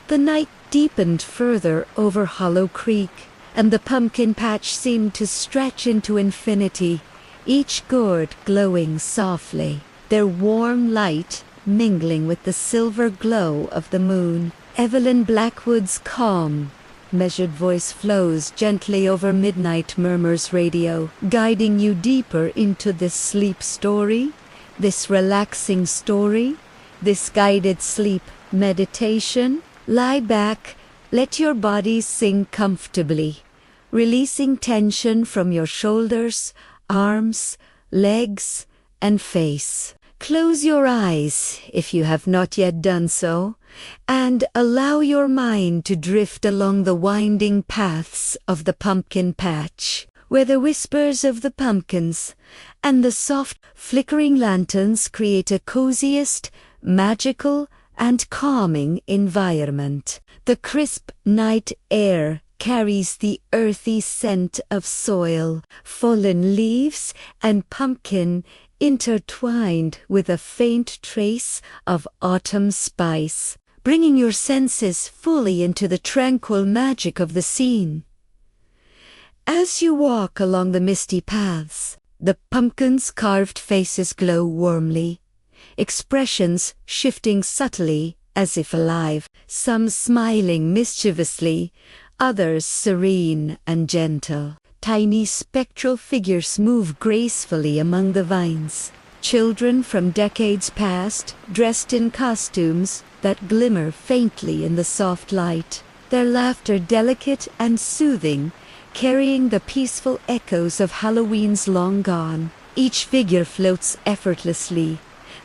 Speaker 1: The night deepened further over Hollow Creek, and the pumpkin patch seemed to stretch into infinity, each gourd glowing softly, their warm light mingling with the silver glow of the moon. Evelyn Blackwood's calm, measured voice flows gently over Midnight Murmurs Radio, guiding you deeper into this sleep story, this relaxing story, this guided sleep meditation. Lie back, let your body sink comfortably, releasing tension from your shoulders, arms, legs, and face. Close your eyes if you have not yet done so, and allow your mind to drift along the winding paths of the pumpkin patch, where the whispers of the pumpkins and the soft, flickering lanterns create a coziest, magical, and calming environment. The crisp night air carries the earthy scent of soil, fallen leaves, and pumpkin, intertwined with a faint trace of autumn spice, bringing your senses fully into the tranquil magic of the scene. As you walk along the misty paths, the pumpkins' carved faces glow warmly, expressions shifting subtly as if alive, some smiling mischievously, others serene and gentle. Tiny spectral figures move gracefully among the vines. Children from decades past, dressed in costumes that glimmer faintly in the soft light, their laughter delicate and soothing, carrying the peaceful echoes of Halloween's long gone. Each figure floats effortlessly,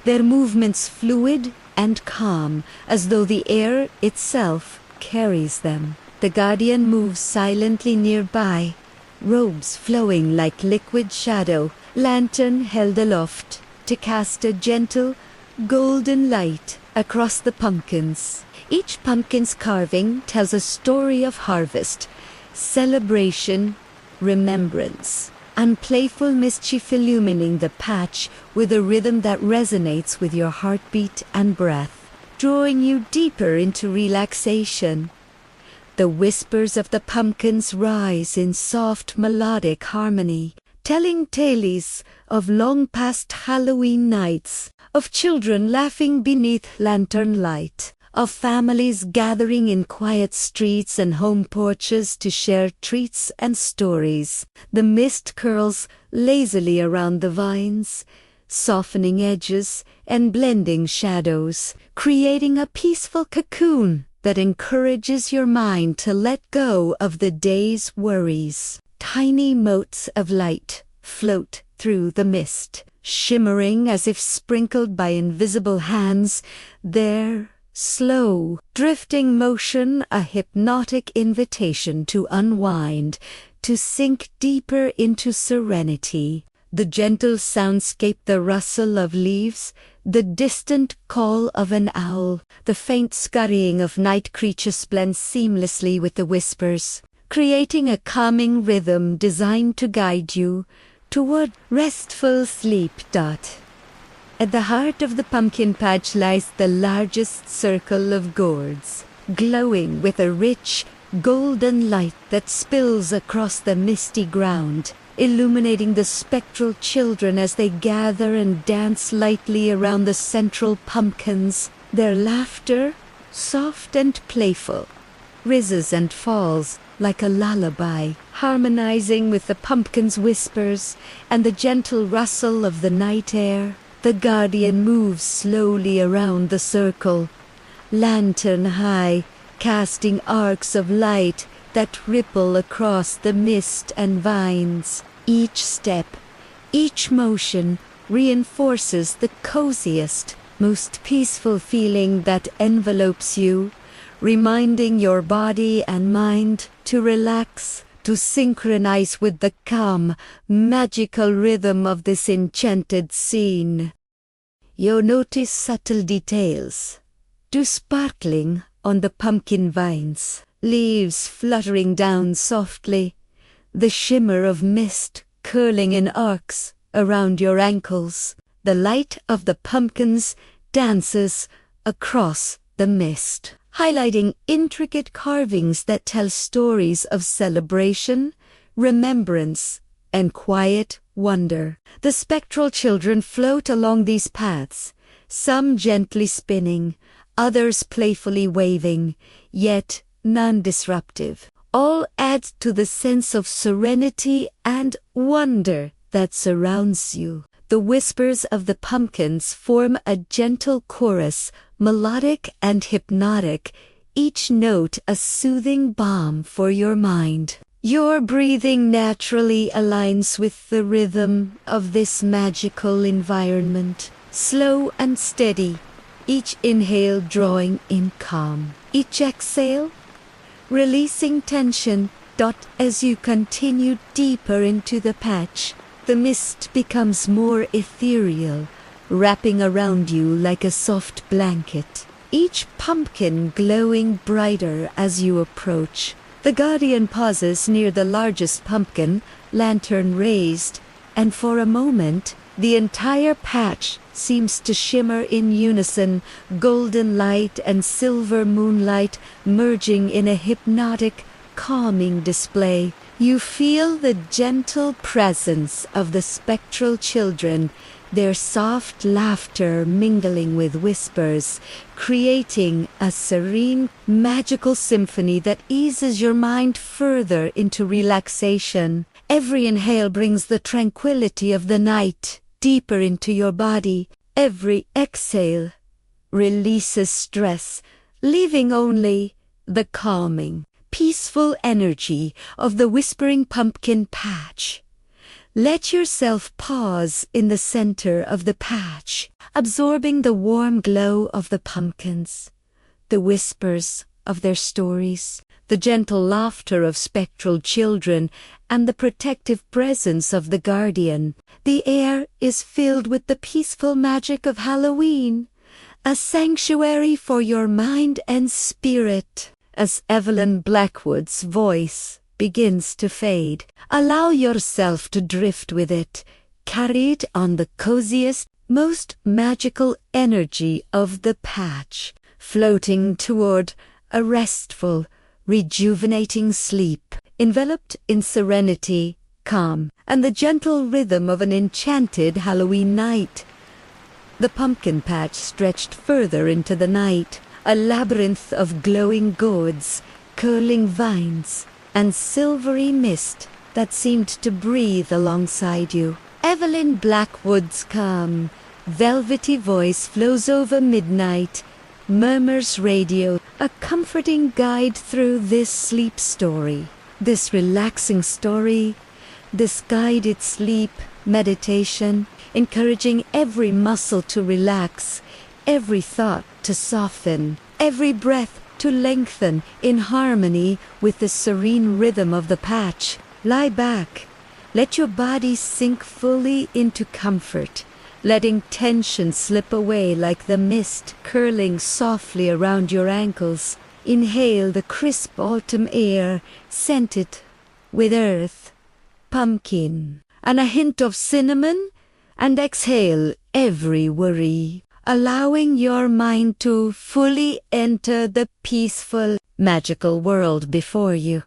Speaker 1: their movements fluid and calm, as though the air itself carries them. The guardian moves silently nearby, robes flowing like liquid shadow, lantern held aloft to cast a gentle, golden light across the pumpkins. Each pumpkin's carving tells a story of harvest, celebration, remembrance, and playful mischief, illumining the patch with a rhythm that resonates with your heartbeat and breath, drawing you deeper into relaxation. The whispers of the pumpkins rise in soft melodic harmony, telling tales of long-past Halloween nights, of children laughing beneath lantern light, of families gathering in quiet streets and home porches to share treats and stories. The mist curls lazily around the vines, softening edges and blending shadows, creating a peaceful cocoon that encourages your mind to let go of the day's worries. Tiny motes of light float through the mist, shimmering as if sprinkled by invisible hands, their slow, drifting motion a hypnotic invitation to unwind, to sink deeper into serenity. The gentle soundscape, the rustle of leaves, the distant call of an owl, the faint scurrying of night creatures blend seamlessly with the whispers, creating a calming rhythm designed to guide you toward restful sleep. At the heart of the pumpkin patch lies the largest circle of gourds, glowing with a rich, golden light that spills across the misty ground, illuminating the spectral children as they gather and dance lightly around the central pumpkins. Their laughter, soft and playful, rises and falls like a lullaby, harmonizing with the pumpkin's whispers and the gentle rustle of the night air. The guardian moves slowly around the circle, lantern high, casting arcs of light that ripple across the mist and vines. Each step, each motion reinforces the coziest, most peaceful feeling that envelopes you, reminding your body and mind to relax, to synchronize with the calm, magical rhythm of this enchanted scene. You notice subtle details, dew sparkling on the pumpkin vines, leaves fluttering down softly, the shimmer of mist curling in arcs around your ankles. The light of the pumpkins dances across the mist, highlighting intricate carvings that tell stories of celebration, remembrance, and quiet wonder. The spectral children float along these paths, some gently spinning, others playfully waving, yet none disruptive. All add to the sense of serenity and wonder that surrounds you. The whispers of the pumpkins form a gentle chorus, melodic and hypnotic, each note a soothing balm for your mind. Your breathing naturally aligns with the rhythm of this magical environment, slow and steady, each inhale drawing in calm, each exhale releasing tension. As you continue deeper into the patch, the mist becomes more ethereal, wrapping around you like a soft blanket, each pumpkin glowing brighter as you approach. The guardian pauses near the largest pumpkin, lantern raised, and for a moment, the entire patch seems to shimmer in unison, golden light and silver moonlight merging in a hypnotic, calming display. You feel the gentle presence of the spectral children, their soft laughter mingling with whispers, creating a serene, magical symphony that eases your mind further into relaxation. Every inhale brings the tranquility of the night deeper into your body. Every exhale releases stress, leaving only the calming, peaceful energy of the whispering pumpkin patch. Let yourself pause in the center of the patch, absorbing the warm glow of the pumpkins, the whispers of their stories, the gentle laughter of spectral children, and the protective presence of the guardian. The air is filled with the peaceful magic of Halloween, a sanctuary for your mind and spirit. As Evelyn Blackwood's voice begins to fade, allow yourself to drift with it, carried on the coziest, most magical energy of the patch, floating toward a restful, rejuvenating sleep, enveloped in serenity, calm, and the gentle rhythm of an enchanted Halloween night. The pumpkin patch stretched further into the night, a labyrinth of glowing gourds, curling vines, and silvery mist that seemed to breathe alongside you. Evelyn Blackwood's calm, velvety voice flows over midnight, murmurs radio, a comforting guide through this sleep story, this relaxing story, this guided sleep meditation, encouraging every muscle to relax, every thought to soften, every breath to lengthen in harmony with the serene rhythm of the patch. Lie back. Let your body sink fully into comfort, letting tension slip away like the mist curling softly around your ankles. Inhale the crisp autumn air, scented with earth, pumpkin, and a hint of cinnamon, and exhale every worry, allowing your mind to fully enter the peaceful, magical world before you.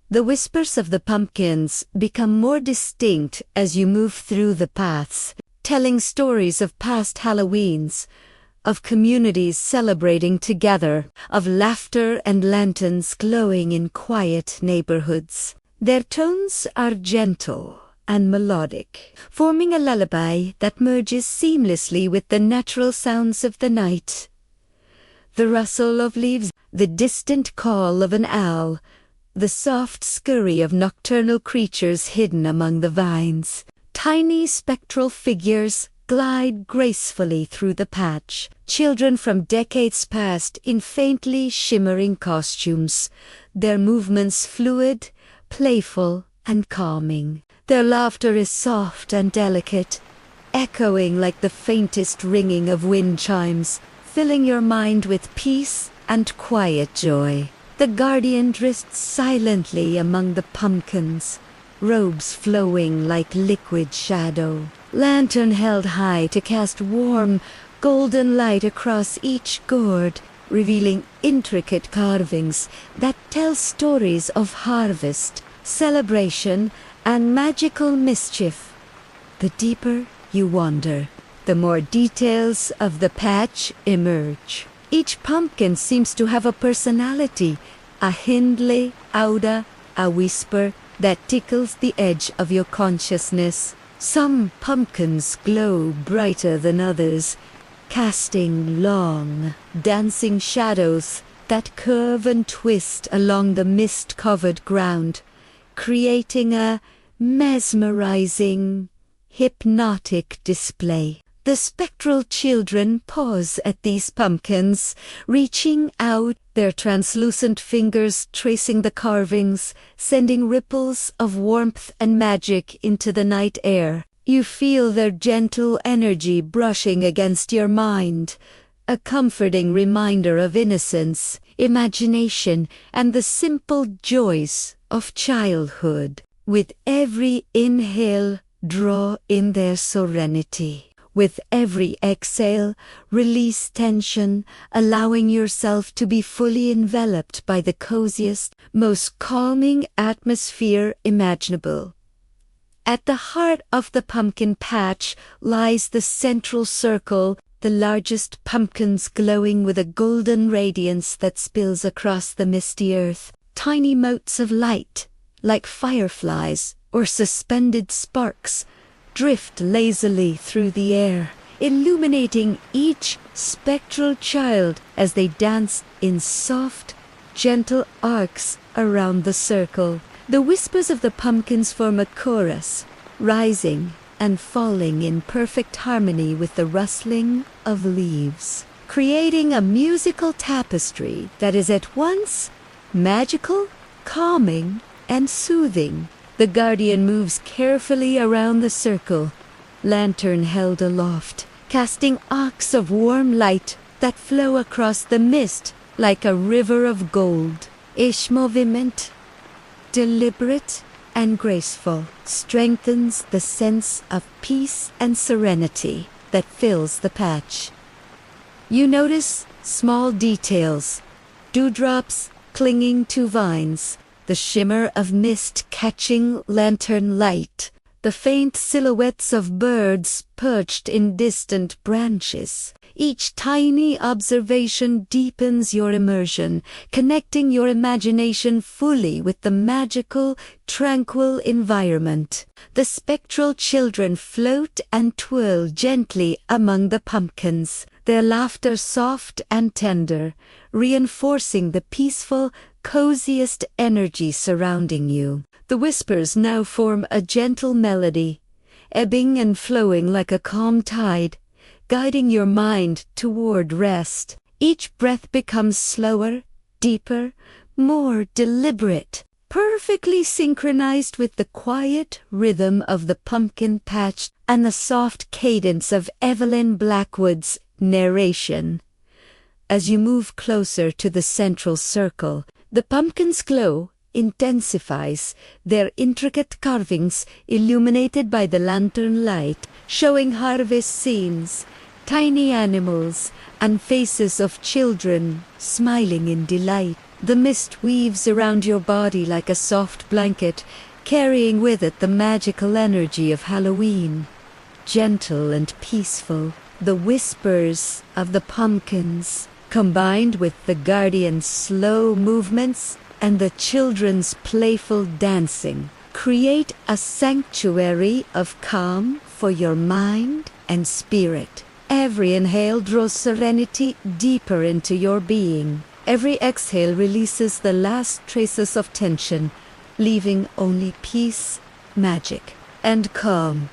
Speaker 1: The whispers of the pumpkins become more distinct as you move through the paths, telling stories of past Halloweens, of communities celebrating together, of laughter and lanterns glowing in quiet neighborhoods. Their tones are gentle and melodic, forming a lullaby that merges seamlessly with the natural sounds of the night. The rustle of leaves, the distant call of an owl, the soft scurry of nocturnal creatures hidden among the vines. Tiny spectral figures glide gracefully through the patch, children from decades past in faintly shimmering costumes, their movements fluid, playful, and calming. Their laughter is soft and delicate, echoing like the faintest ringing of wind chimes, filling your mind with peace and quiet joy. The guardian drifts silently among the pumpkins, robes flowing like liquid shadow, lantern held high to cast warm, golden light across each gourd, revealing intricate carvings that tell stories of harvest, celebration, and magical mischief. The deeper you wander, the more details of the patch emerge. Each pumpkin seems to have a personality, a hindley, auda, a whisper that tickles the edge of your consciousness. Some pumpkins glow brighter than others, casting long, dancing shadows that curve and twist along the mist-covered ground, creating a mesmerizing, hypnotic display. The spectral children pause at these pumpkins, reaching out, their translucent fingers tracing the carvings, sending ripples of warmth and magic into the night air. You feel their gentle energy brushing against your mind, a comforting reminder of innocence, imagination, and the simple joys of childhood. With every inhale, draw in their serenity. With every exhale, release tension, allowing yourself to be fully enveloped by the coziest, most calming atmosphere imaginable. At the heart of the pumpkin patch lies the central circle, the largest pumpkins glowing with a golden radiance that spills across the misty earth. Tiny motes of light, like fireflies or suspended sparks, drift lazily through the air, illuminating each spectral child as they dance in soft, gentle arcs around the circle. The whispers of the pumpkins form a chorus, rising and falling in perfect harmony with the rustling of leaves, creating a musical tapestry that is at once magical, calming, and soothing. The guardian moves carefully around the circle, lantern held aloft, casting arcs of warm light that flow across the mist like a river of gold. Each movement, deliberate and graceful, strengthens the sense of peace and serenity that fills the patch. You notice small details, dewdrops clinging to vines, the shimmer of mist catching lantern light, the faint silhouettes of birds perched in distant branches. Each tiny observation deepens your immersion, connecting your imagination fully with the magical, tranquil environment. The spectral children float and twirl gently among the pumpkins, their laughter soft and tender, reinforcing the peaceful, coziest energy surrounding you. The whispers now form a gentle melody, ebbing and flowing like a calm tide, guiding your mind toward rest. Each breath becomes slower, deeper, more deliberate, perfectly synchronized with the quiet rhythm of the pumpkin patch and the soft cadence of Evelyn Blackwood's narration. As you move closer to the central circle, the pumpkin's glow intensifies, their intricate carvings illuminated by the lantern light, showing harvest scenes, tiny animals, and faces of children smiling in delight. The mist weaves around your body like a soft blanket, carrying with it the magical energy of Halloween. Gentle and peaceful, The whispers of the pumpkins, combined with the guardian's slow movements and the children's playful dancing, create a sanctuary of calm for your mind and spirit. Every inhale draws serenity deeper into your being. Every exhale releases the last traces of tension, leaving only peace, magic, and calm.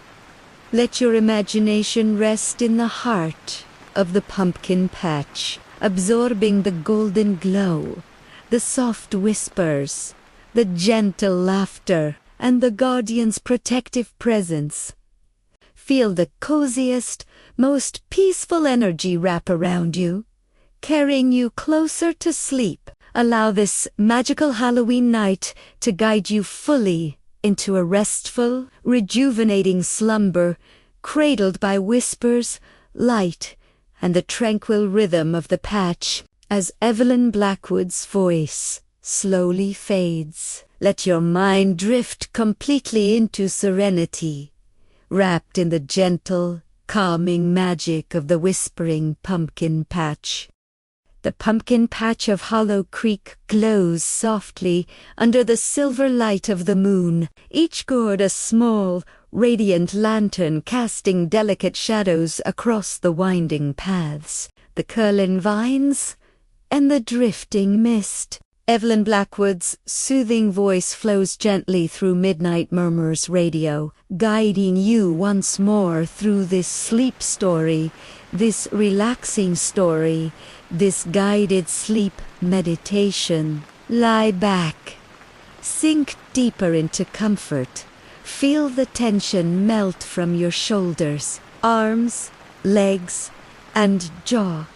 Speaker 1: Let your imagination rest in the heart of the pumpkin patch, absorbing the golden glow, the soft whispers, the gentle laughter, and the guardian's protective presence. Feel the coziest, most peaceful energy wrap around you, carrying you closer to sleep. Allow this magical Halloween night to guide you fully into a restful, rejuvenating slumber, cradled by whispers, light, and the tranquil rhythm of the patch. As Evelyn Blackwood's voice slowly fades, let your mind drift completely into serenity, wrapped in the gentle, calming magic of the whispering pumpkin patch. The pumpkin patch of Hollow Creek glows softly under the silver light of the moon, each gourd a small, radiant lantern casting delicate shadows across the winding paths, the curling vines, and the drifting mist. Evelyn Blackwood's soothing voice flows gently through Midnight Murmurs Radio, guiding you once more through this sleep story, this relaxing story, this guided sleep meditation. Lie back, sink deeper into comfort, feel the tension melt from your shoulders, arms, legs, and jaw,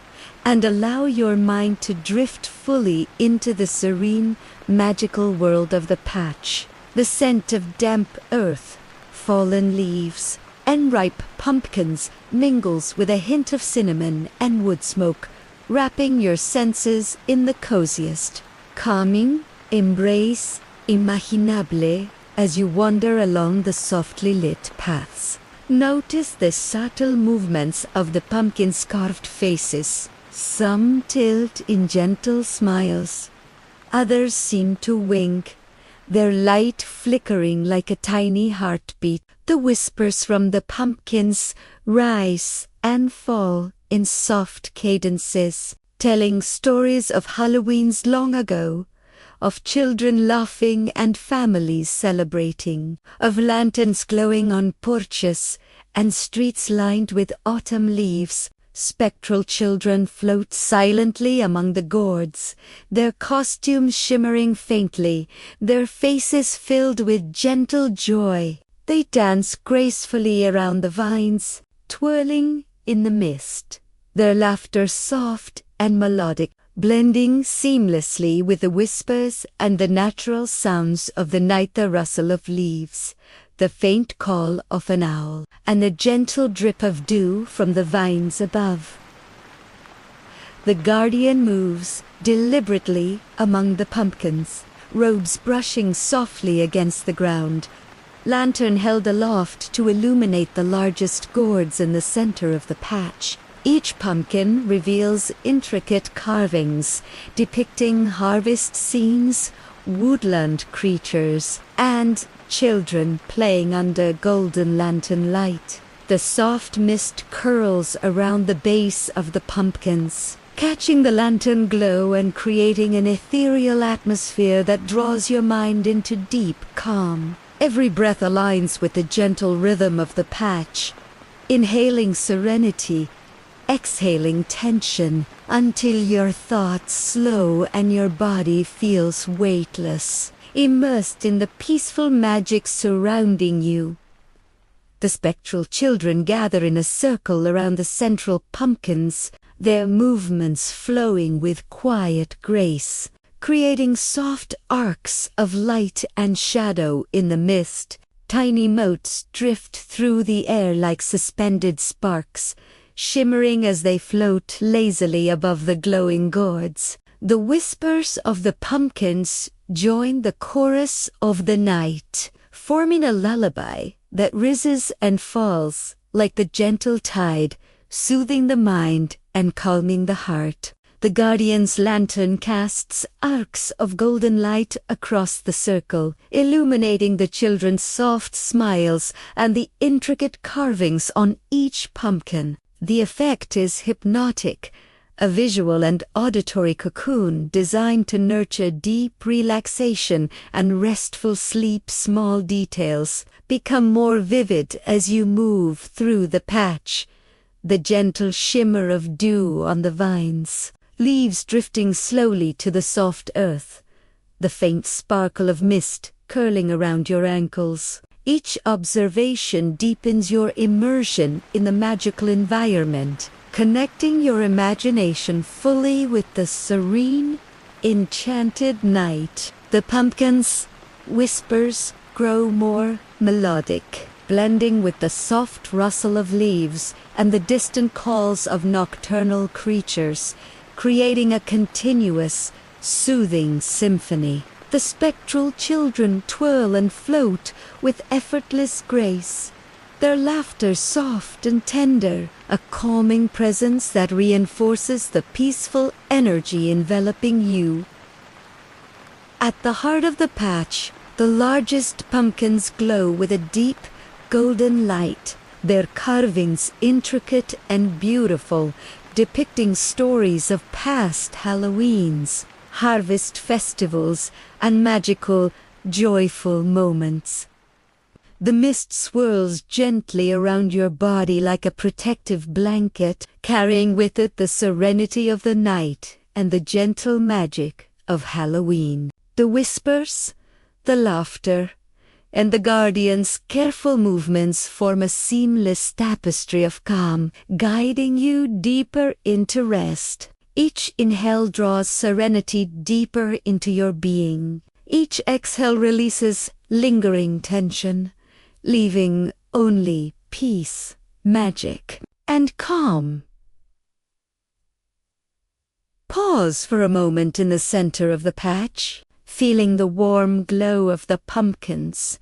Speaker 1: and allow your mind to drift fully into the serene, magical world of the patch. The scent of damp earth, fallen leaves, and ripe pumpkins mingles with a hint of cinnamon and wood smoke, wrapping your senses in the coziest, calming embrace imaginable as you wander along the softly lit paths. Notice the subtle movements of the pumpkin-scarfed faces. Some tilt in gentle smiles, others seem to wink, their light flickering like a tiny heartbeat. The whispers from the pumpkins rise and fall in soft cadences, telling stories of Halloween's long ago, of children laughing and families celebrating, of lanterns glowing on porches and streets lined with autumn leaves. Spectral children float silently among the gourds, their costumes shimmering faintly, their faces filled with gentle joy. They dance gracefully around the vines, twirling in the mist, their laughter soft and melodic, blending seamlessly with the whispers and the natural sounds of the night, the rustle of leaves, the faint call of an owl, and the gentle drip of dew from the vines above. The guardian moves deliberately among the pumpkins, robes brushing softly against the ground, lantern held aloft to illuminate the largest gourds in the center of the patch. Each pumpkin reveals intricate carvings depicting harvest scenes, woodland creatures, and children playing under golden lantern light. The soft mist curls around the base of the pumpkins, catching the lantern glow and creating an ethereal atmosphere that draws your mind into deep calm. Every breath aligns with the gentle rhythm of the patch, inhaling serenity, exhaling tension, until your thoughts slow and your body feels weightless, immersed in the peaceful magic surrounding you. The spectral children gather in a circle around the central pumpkins, their movements flowing with quiet grace, creating soft arcs of light and shadow in the mist. Tiny motes drift through the air like suspended sparks, shimmering as they float lazily above the glowing gourds. The whispers of the pumpkins join the chorus of the night, forming a lullaby that rises and falls like the gentle tide, soothing the mind and calming the heart. The guardian's lantern casts arcs of golden light across the circle, illuminating the children's soft smiles and the intricate carvings on each pumpkin. The effect is hypnotic, a visual and auditory cocoon designed to nurture deep relaxation and restful sleep. Small details become more vivid as you move through the patch. The gentle shimmer of dew on the vines, leaves drifting slowly to the soft earth, the faint sparkle of mist curling around your ankles. Each observation deepens your immersion in the magical environment, connecting your imagination fully with the serene, enchanted night. The pumpkins' whispers grow more melodic, blending with the soft rustle of leaves and the distant calls of nocturnal creatures, creating a continuous, soothing symphony. The spectral children twirl and float with effortless grace, their laughter soft and tender, a calming presence that reinforces the peaceful energy enveloping you. At the heart of the patch, the largest pumpkins glow with a deep, golden light, their carvings intricate and beautiful, depicting stories of past Halloweens, harvest festivals, and magical, joyful moments. The mist swirls gently around your body like a protective blanket, carrying with it the serenity of the night and the gentle magic of Halloween. The whispers, the laughter, and the guardian's careful movements form a seamless tapestry of calm, guiding you deeper into rest. Each inhale draws serenity deeper into your being. Each exhale releases lingering tension, leaving only peace, magic, and calm. Pause for a moment in the center of the patch, feeling the warm glow of the pumpkins,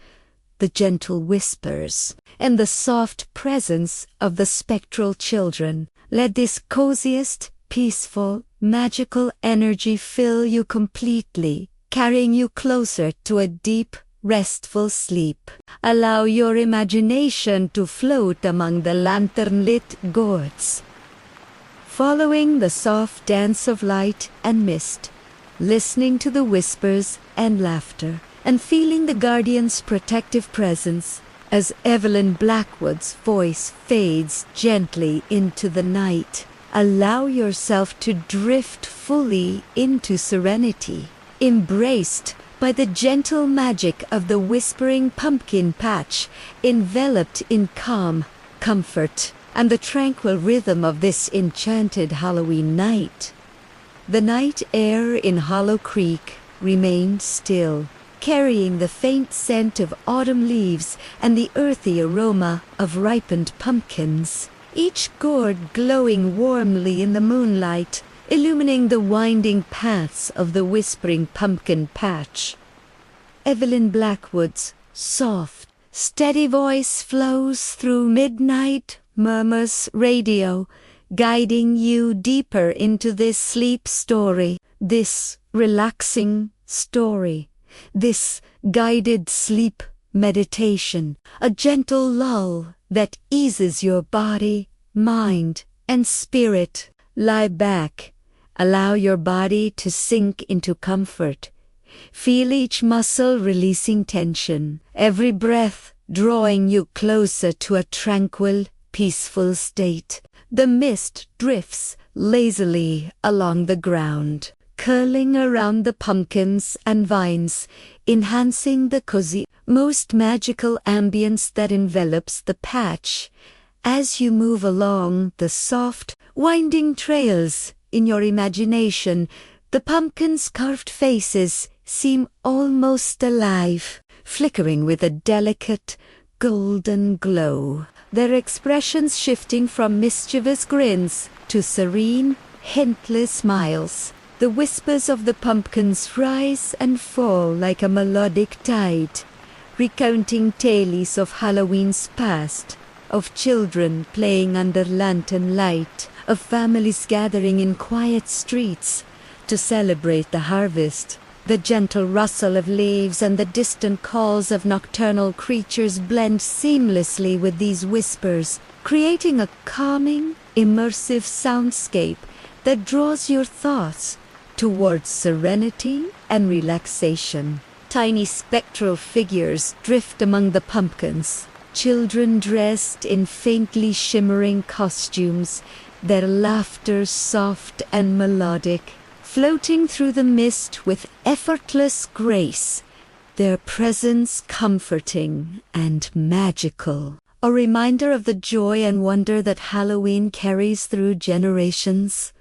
Speaker 1: the gentle whispers, and the soft presence of the spectral children. Let this coziest, peaceful, magical energy fill you completely, carrying you closer to a deep, restful sleep. Allow your imagination to float among the lantern-lit gourds, following the soft dance of light and mist, listening to the whispers and laughter, and feeling the guardian's protective presence as Evelyn Blackwood's voice fades gently into the night. Allow yourself to drift fully into serenity, embraced by the gentle magic of the whispering pumpkin patch, enveloped in calm, comfort, and the tranquil rhythm of this enchanted Halloween night. The night air in Hollow Creek remained still, carrying the faint scent of autumn leaves and the earthy aroma of ripened pumpkins. Each gourd glowing warmly in the moonlight, illumining the winding paths of the whispering pumpkin patch. Evelyn Blackwood's soft, steady voice flows through midnight murmurs radio, guiding you deeper into this sleep story, this relaxing story, this guided sleep meditation, a gentle lull that eases your body, mind, and spirit. Lie back, allow your body to sink into comfort. Feel each muscle releasing tension, every breath drawing you closer to a tranquil, peaceful state. The mist drifts lazily along the ground, curling around the pumpkins and vines, enhancing the cozy, most magical ambience that envelops the patch. As you move along the soft, winding trails in your imagination, the pumpkins' carved faces seem almost alive, flickering with a delicate, golden glow, their expressions shifting from mischievous grins to serene, hintless smiles. The whispers of the pumpkins rise and fall like a melodic tide, recounting tales of Halloween's past of children playing under lantern light, of families gathering in quiet streets to celebrate the harvest. The gentle rustle of leaves and the distant calls of nocturnal creatures blend seamlessly with these whispers, creating a calming, immersive soundscape that draws your thoughts towards serenity and relaxation. Tiny spectral figures drift among the pumpkins, children dressed in faintly shimmering costumes, their laughter soft and melodic, floating through the mist with effortless grace, their presence comforting and magical. A reminder of the joy and wonder that Halloween carries through generations.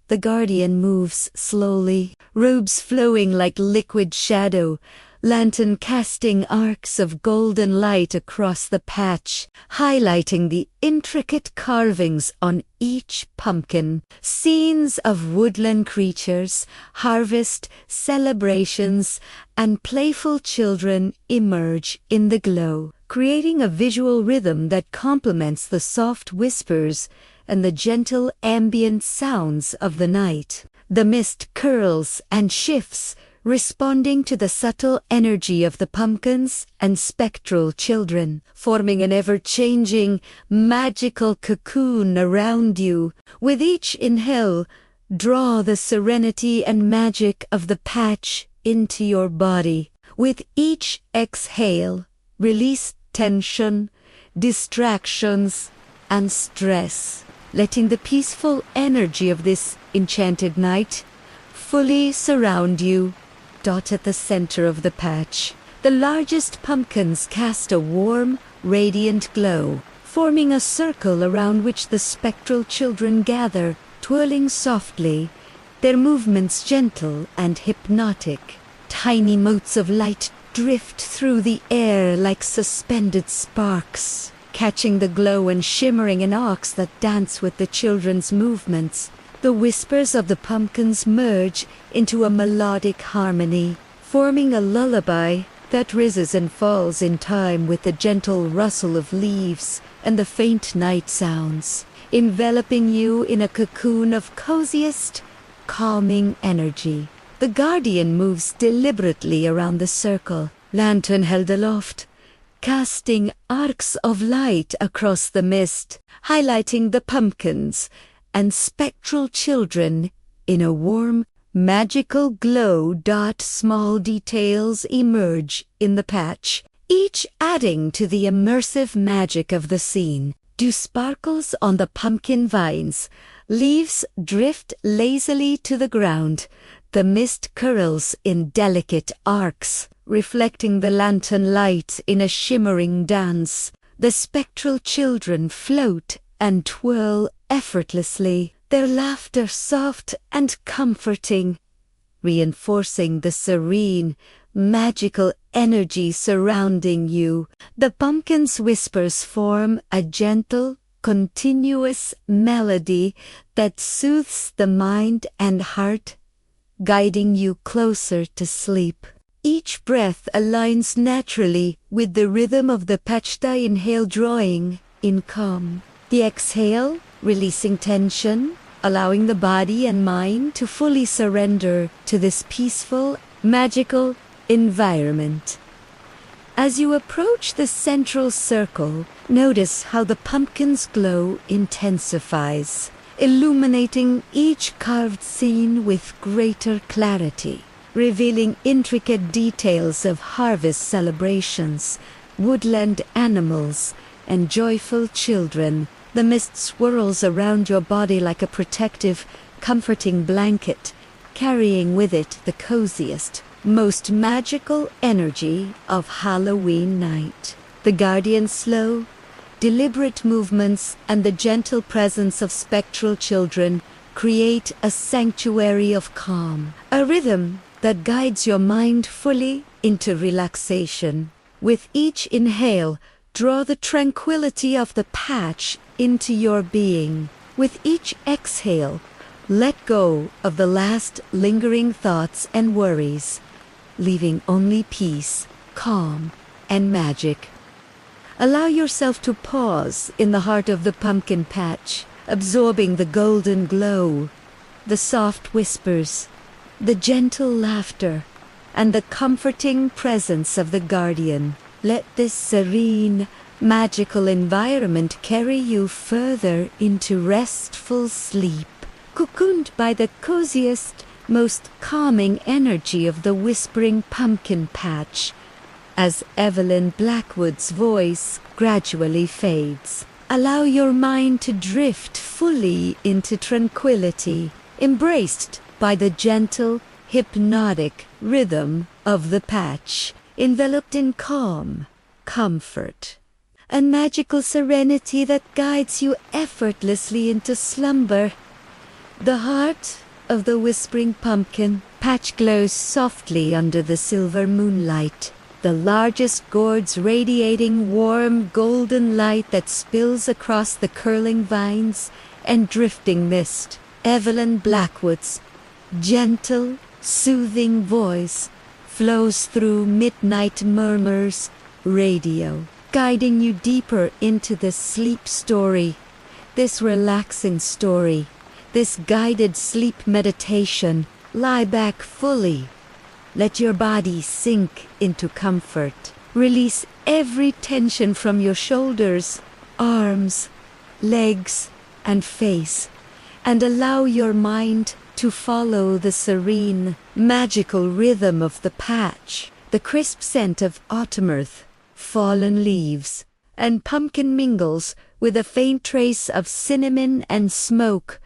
Speaker 1: The guardian moves slowly, robes flowing like liquid shadow, lantern casting arcs of golden light across the patch, highlighting the intricate carvings on each pumpkin. Scenes of woodland creatures, harvest, celebrations, and playful children emerge in the glow, creating a visual rhythm that complements the soft whispers and the gentle ambient sounds of the night. The mist curls and shifts, responding to the subtle energy of the pumpkins and spectral children, forming an ever-changing, magical cocoon around you. With each inhale, draw the serenity and magic of the patch into your body. With each exhale, release tension, distractions, and stress, letting the peaceful energy of this enchanted night fully surround you. At the center of the patch, the largest pumpkins cast a warm, radiant glow, forming a circle around which the spectral children gather, twirling softly, their movements gentle and hypnotic. Tiny motes of light drift through the air like suspended sparks, catching the glow and shimmering in arcs that dance with the children's movements. The whispers of the pumpkins merge into a melodic harmony, forming a lullaby that rises and falls in time with the gentle rustle of leaves and the faint night sounds, enveloping you in a cocoon of coziest, calming energy. The guardian moves deliberately around the circle, lantern held aloft, casting arcs of light across the mist, highlighting the pumpkins and spectral children in a warm, magical glow. Small details emerge in the patch, each adding to the immersive magic of the scene. Dew sparkles on the pumpkin vines, leaves drift lazily to the ground, the mist curls in delicate arcs, reflecting the lantern light in a shimmering dance. The spectral children float and twirl effortlessly, their laughter soft and comforting, reinforcing the serene, magical energy surrounding you. The pumpkin's whispers form a gentle, continuous melody that soothes the mind and heart, guiding you closer to sleep. Each breath aligns naturally with the rhythm of the patch. The inhale drawing in calm, the exhale releasing tension, allowing the body and mind to fully surrender to this peaceful, magical environment. As you approach the central circle, notice how the pumpkin's glow intensifies, illuminating each carved scene with greater clarity, revealing intricate details of harvest celebrations, woodland animals, and joyful children. The mist swirls around your body like a protective, comforting blanket, carrying with it the coziest, most magical energy of Halloween night. The guardian's slow, deliberate movements and the gentle presence of spectral children create a sanctuary of calm, a rhythm that guides your mind fully into relaxation. With each inhale, draw the tranquility of the patch into your being. With each exhale, let go of the last lingering thoughts and worries, leaving only peace, calm, and magic. Allow yourself to pause in the heart of the pumpkin patch, absorbing the golden glow, the soft whispers, the gentle laughter, and the comforting presence of the guardian. Let this serene, magical environment carry you further into restful sleep, cocooned by the coziest, most calming energy of the whispering pumpkin patch. As Evelyn Blackwood's voice gradually fades, allow your mind to drift fully into tranquility, embraced by the gentle, hypnotic rhythm of the patch, enveloped in calm, comfort, a magical serenity that guides you effortlessly into slumber. The heart of the whispering pumpkin patch glows softly under the silver moonlight, the largest gourds radiating warm golden light that spills across the curling vines and drifting mist. Evelyn Blackwood's gentle, soothing voice flows through midnight murmurs radio, guiding you deeper into this sleep story, this relaxing story, this guided sleep meditation. Lie back fully. Let your body sink into comfort. Release every tension from your shoulders, arms, legs, and face, and allow your mind to follow the serene, magical rhythm of the patch. The crisp scent of autumn earth, fallen leaves, and pumpkin mingles with a faint trace of cinnamon and smoke,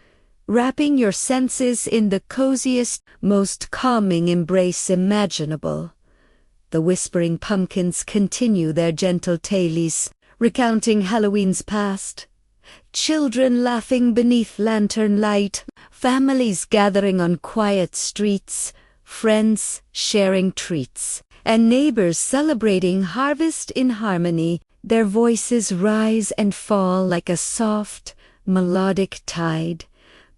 Speaker 1: wrapping your senses in the coziest, most calming embrace imaginable. The whispering pumpkins continue their gentle tales, recounting Halloween's past. Children laughing beneath lantern light, families gathering on quiet streets, friends sharing treats, and neighbors celebrating harvest in harmony. Their voices rise and fall like a soft, melodic tide,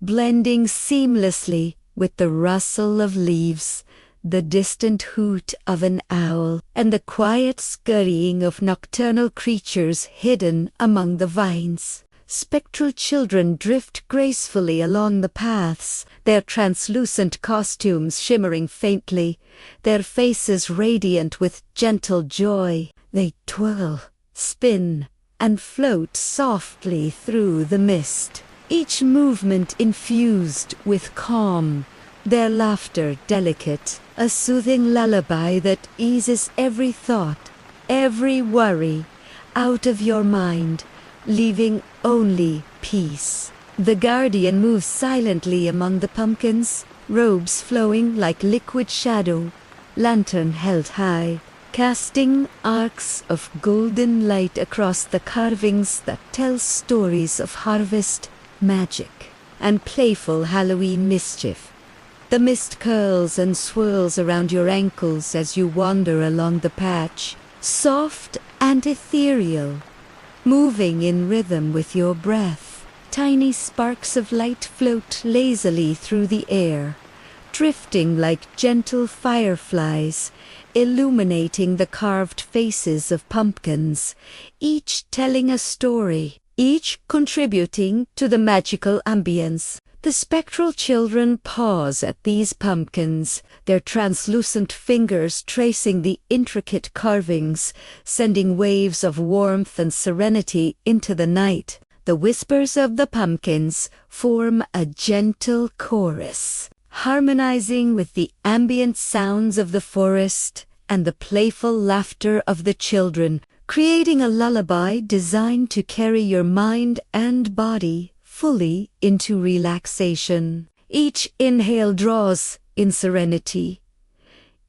Speaker 1: blending seamlessly with the rustle of leaves, the distant hoot of an owl, and the quiet scurrying of nocturnal creatures hidden among the vines. Spectral children drift gracefully along the paths, their translucent costumes shimmering faintly, their faces radiant with gentle joy. They twirl, spin, and float softly through the mist, each movement infused with calm, their laughter delicate, a soothing lullaby that eases every thought, every worry out of your mind, leaving only peace. The guardian moves silently among the pumpkins, robes flowing like liquid shadow, lantern held high, casting arcs of golden light across the carvings that tell stories of harvest, magic, and playful Halloween mischief. The mist curls and swirls around your ankles as you wander along the patch, soft and ethereal, moving in rhythm with your breath. Tiny sparks of light float lazily through the air, drifting like gentle fireflies, illuminating the carved faces of pumpkins, each telling a story, each contributing to the magical ambience. The spectral children pause at these pumpkins, their translucent fingers tracing the intricate carvings, sending waves of warmth and serenity into the night. The whispers of the pumpkins form a gentle chorus, harmonizing with the ambient sounds of the forest and the playful laughter of the children, creating a lullaby designed to carry your mind and body fully into relaxation. Each inhale draws in serenity.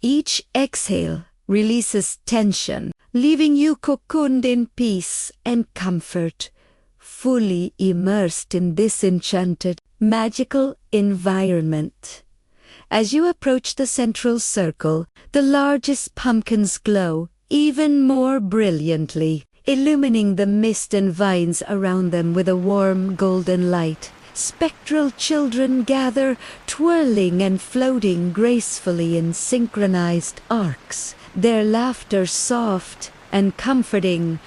Speaker 1: Each exhale releases tension, leaving you cocooned in peace and comfort, fully immersed in this enchanted, magical environment. As you approach the central circle, the largest pumpkins glow even more brilliantly, illumining the mist and vines around them with a warm golden light. Spectral children gather, twirling and floating gracefully in synchronized arcs, their laughter soft and comforting,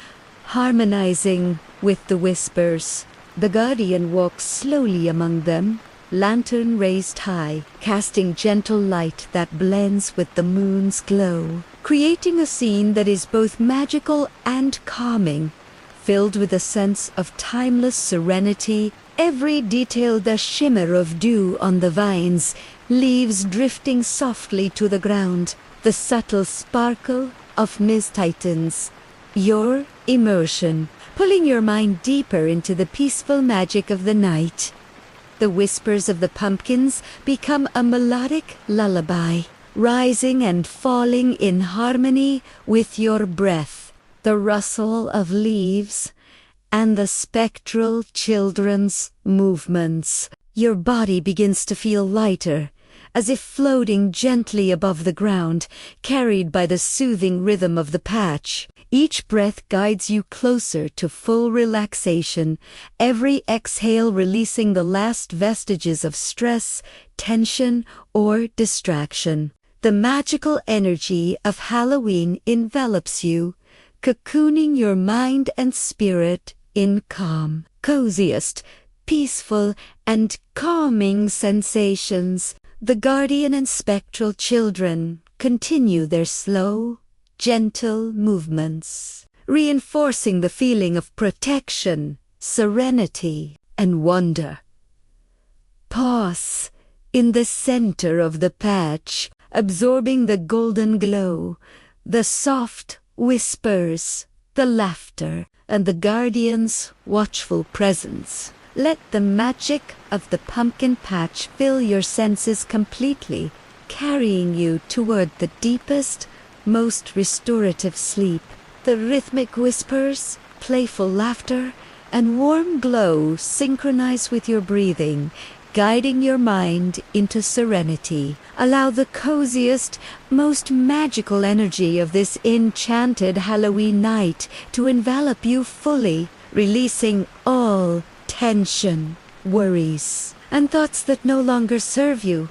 Speaker 1: harmonizing with the whispers. The guardian walks slowly among them, lantern raised high, casting gentle light that blends with the moon's glow, creating a scene that is both magical and calming, filled with a sense of timeless serenity, every detail the shimmer of dew on the vines, leaves drifting softly to the ground, the subtle sparkle of mist tightens your immersion, pulling your mind deeper into the peaceful magic of the night. The whispers of the pumpkins become a melodic lullaby, rising and falling in harmony with your breath, the rustle of leaves, and the spectral children's movements. Your body begins to feel lighter, as if floating gently above the ground, carried by the soothing rhythm of the patch. Each breath guides you closer to full relaxation, every exhale releasing the last vestiges of stress, tension, or distraction. The magical energy of Halloween envelops you, cocooning your mind and spirit in calm, coziest, peaceful, and calming sensations. The guardian and spectral children continue their slow, gentle movements, reinforcing the feeling of protection, serenity, and wonder. Pause in the center of the patch, absorbing the golden glow, the soft whispers, the laughter, and the guardian's watchful presence. Let the magic of the pumpkin patch fill your senses completely, carrying you toward the deepest, most restorative sleep. The rhythmic whispers, playful laughter, and warm glow synchronize with your breathing, guiding your mind into serenity. Allow the coziest, most magical energy of this enchanted Halloween night to envelop you fully, releasing all tension, worries, and thoughts that no longer serve you.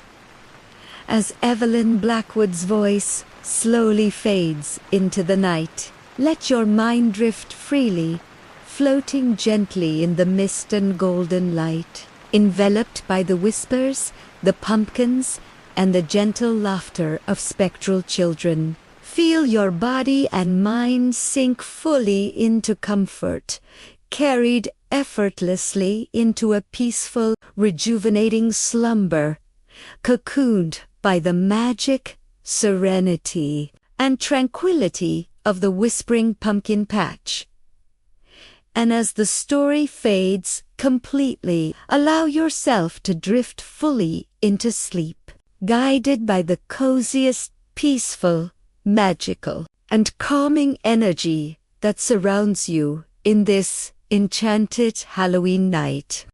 Speaker 1: As Evelyn Blackwood's voice slowly fades into the night, let your mind drift freely, floating gently in the mist and golden light, enveloped by the whispers, the pumpkins, and the gentle laughter of spectral children. Feel your body and mind sink fully into comfort, carried effortlessly into a peaceful, rejuvenating slumber, cocooned by the magic, serenity, and tranquility of the whispering pumpkin patch. And as the story fades completely, allow yourself to drift fully into sleep, guided by the coziest, peaceful, magical, and calming energy that surrounds you in this enchanted Halloween night.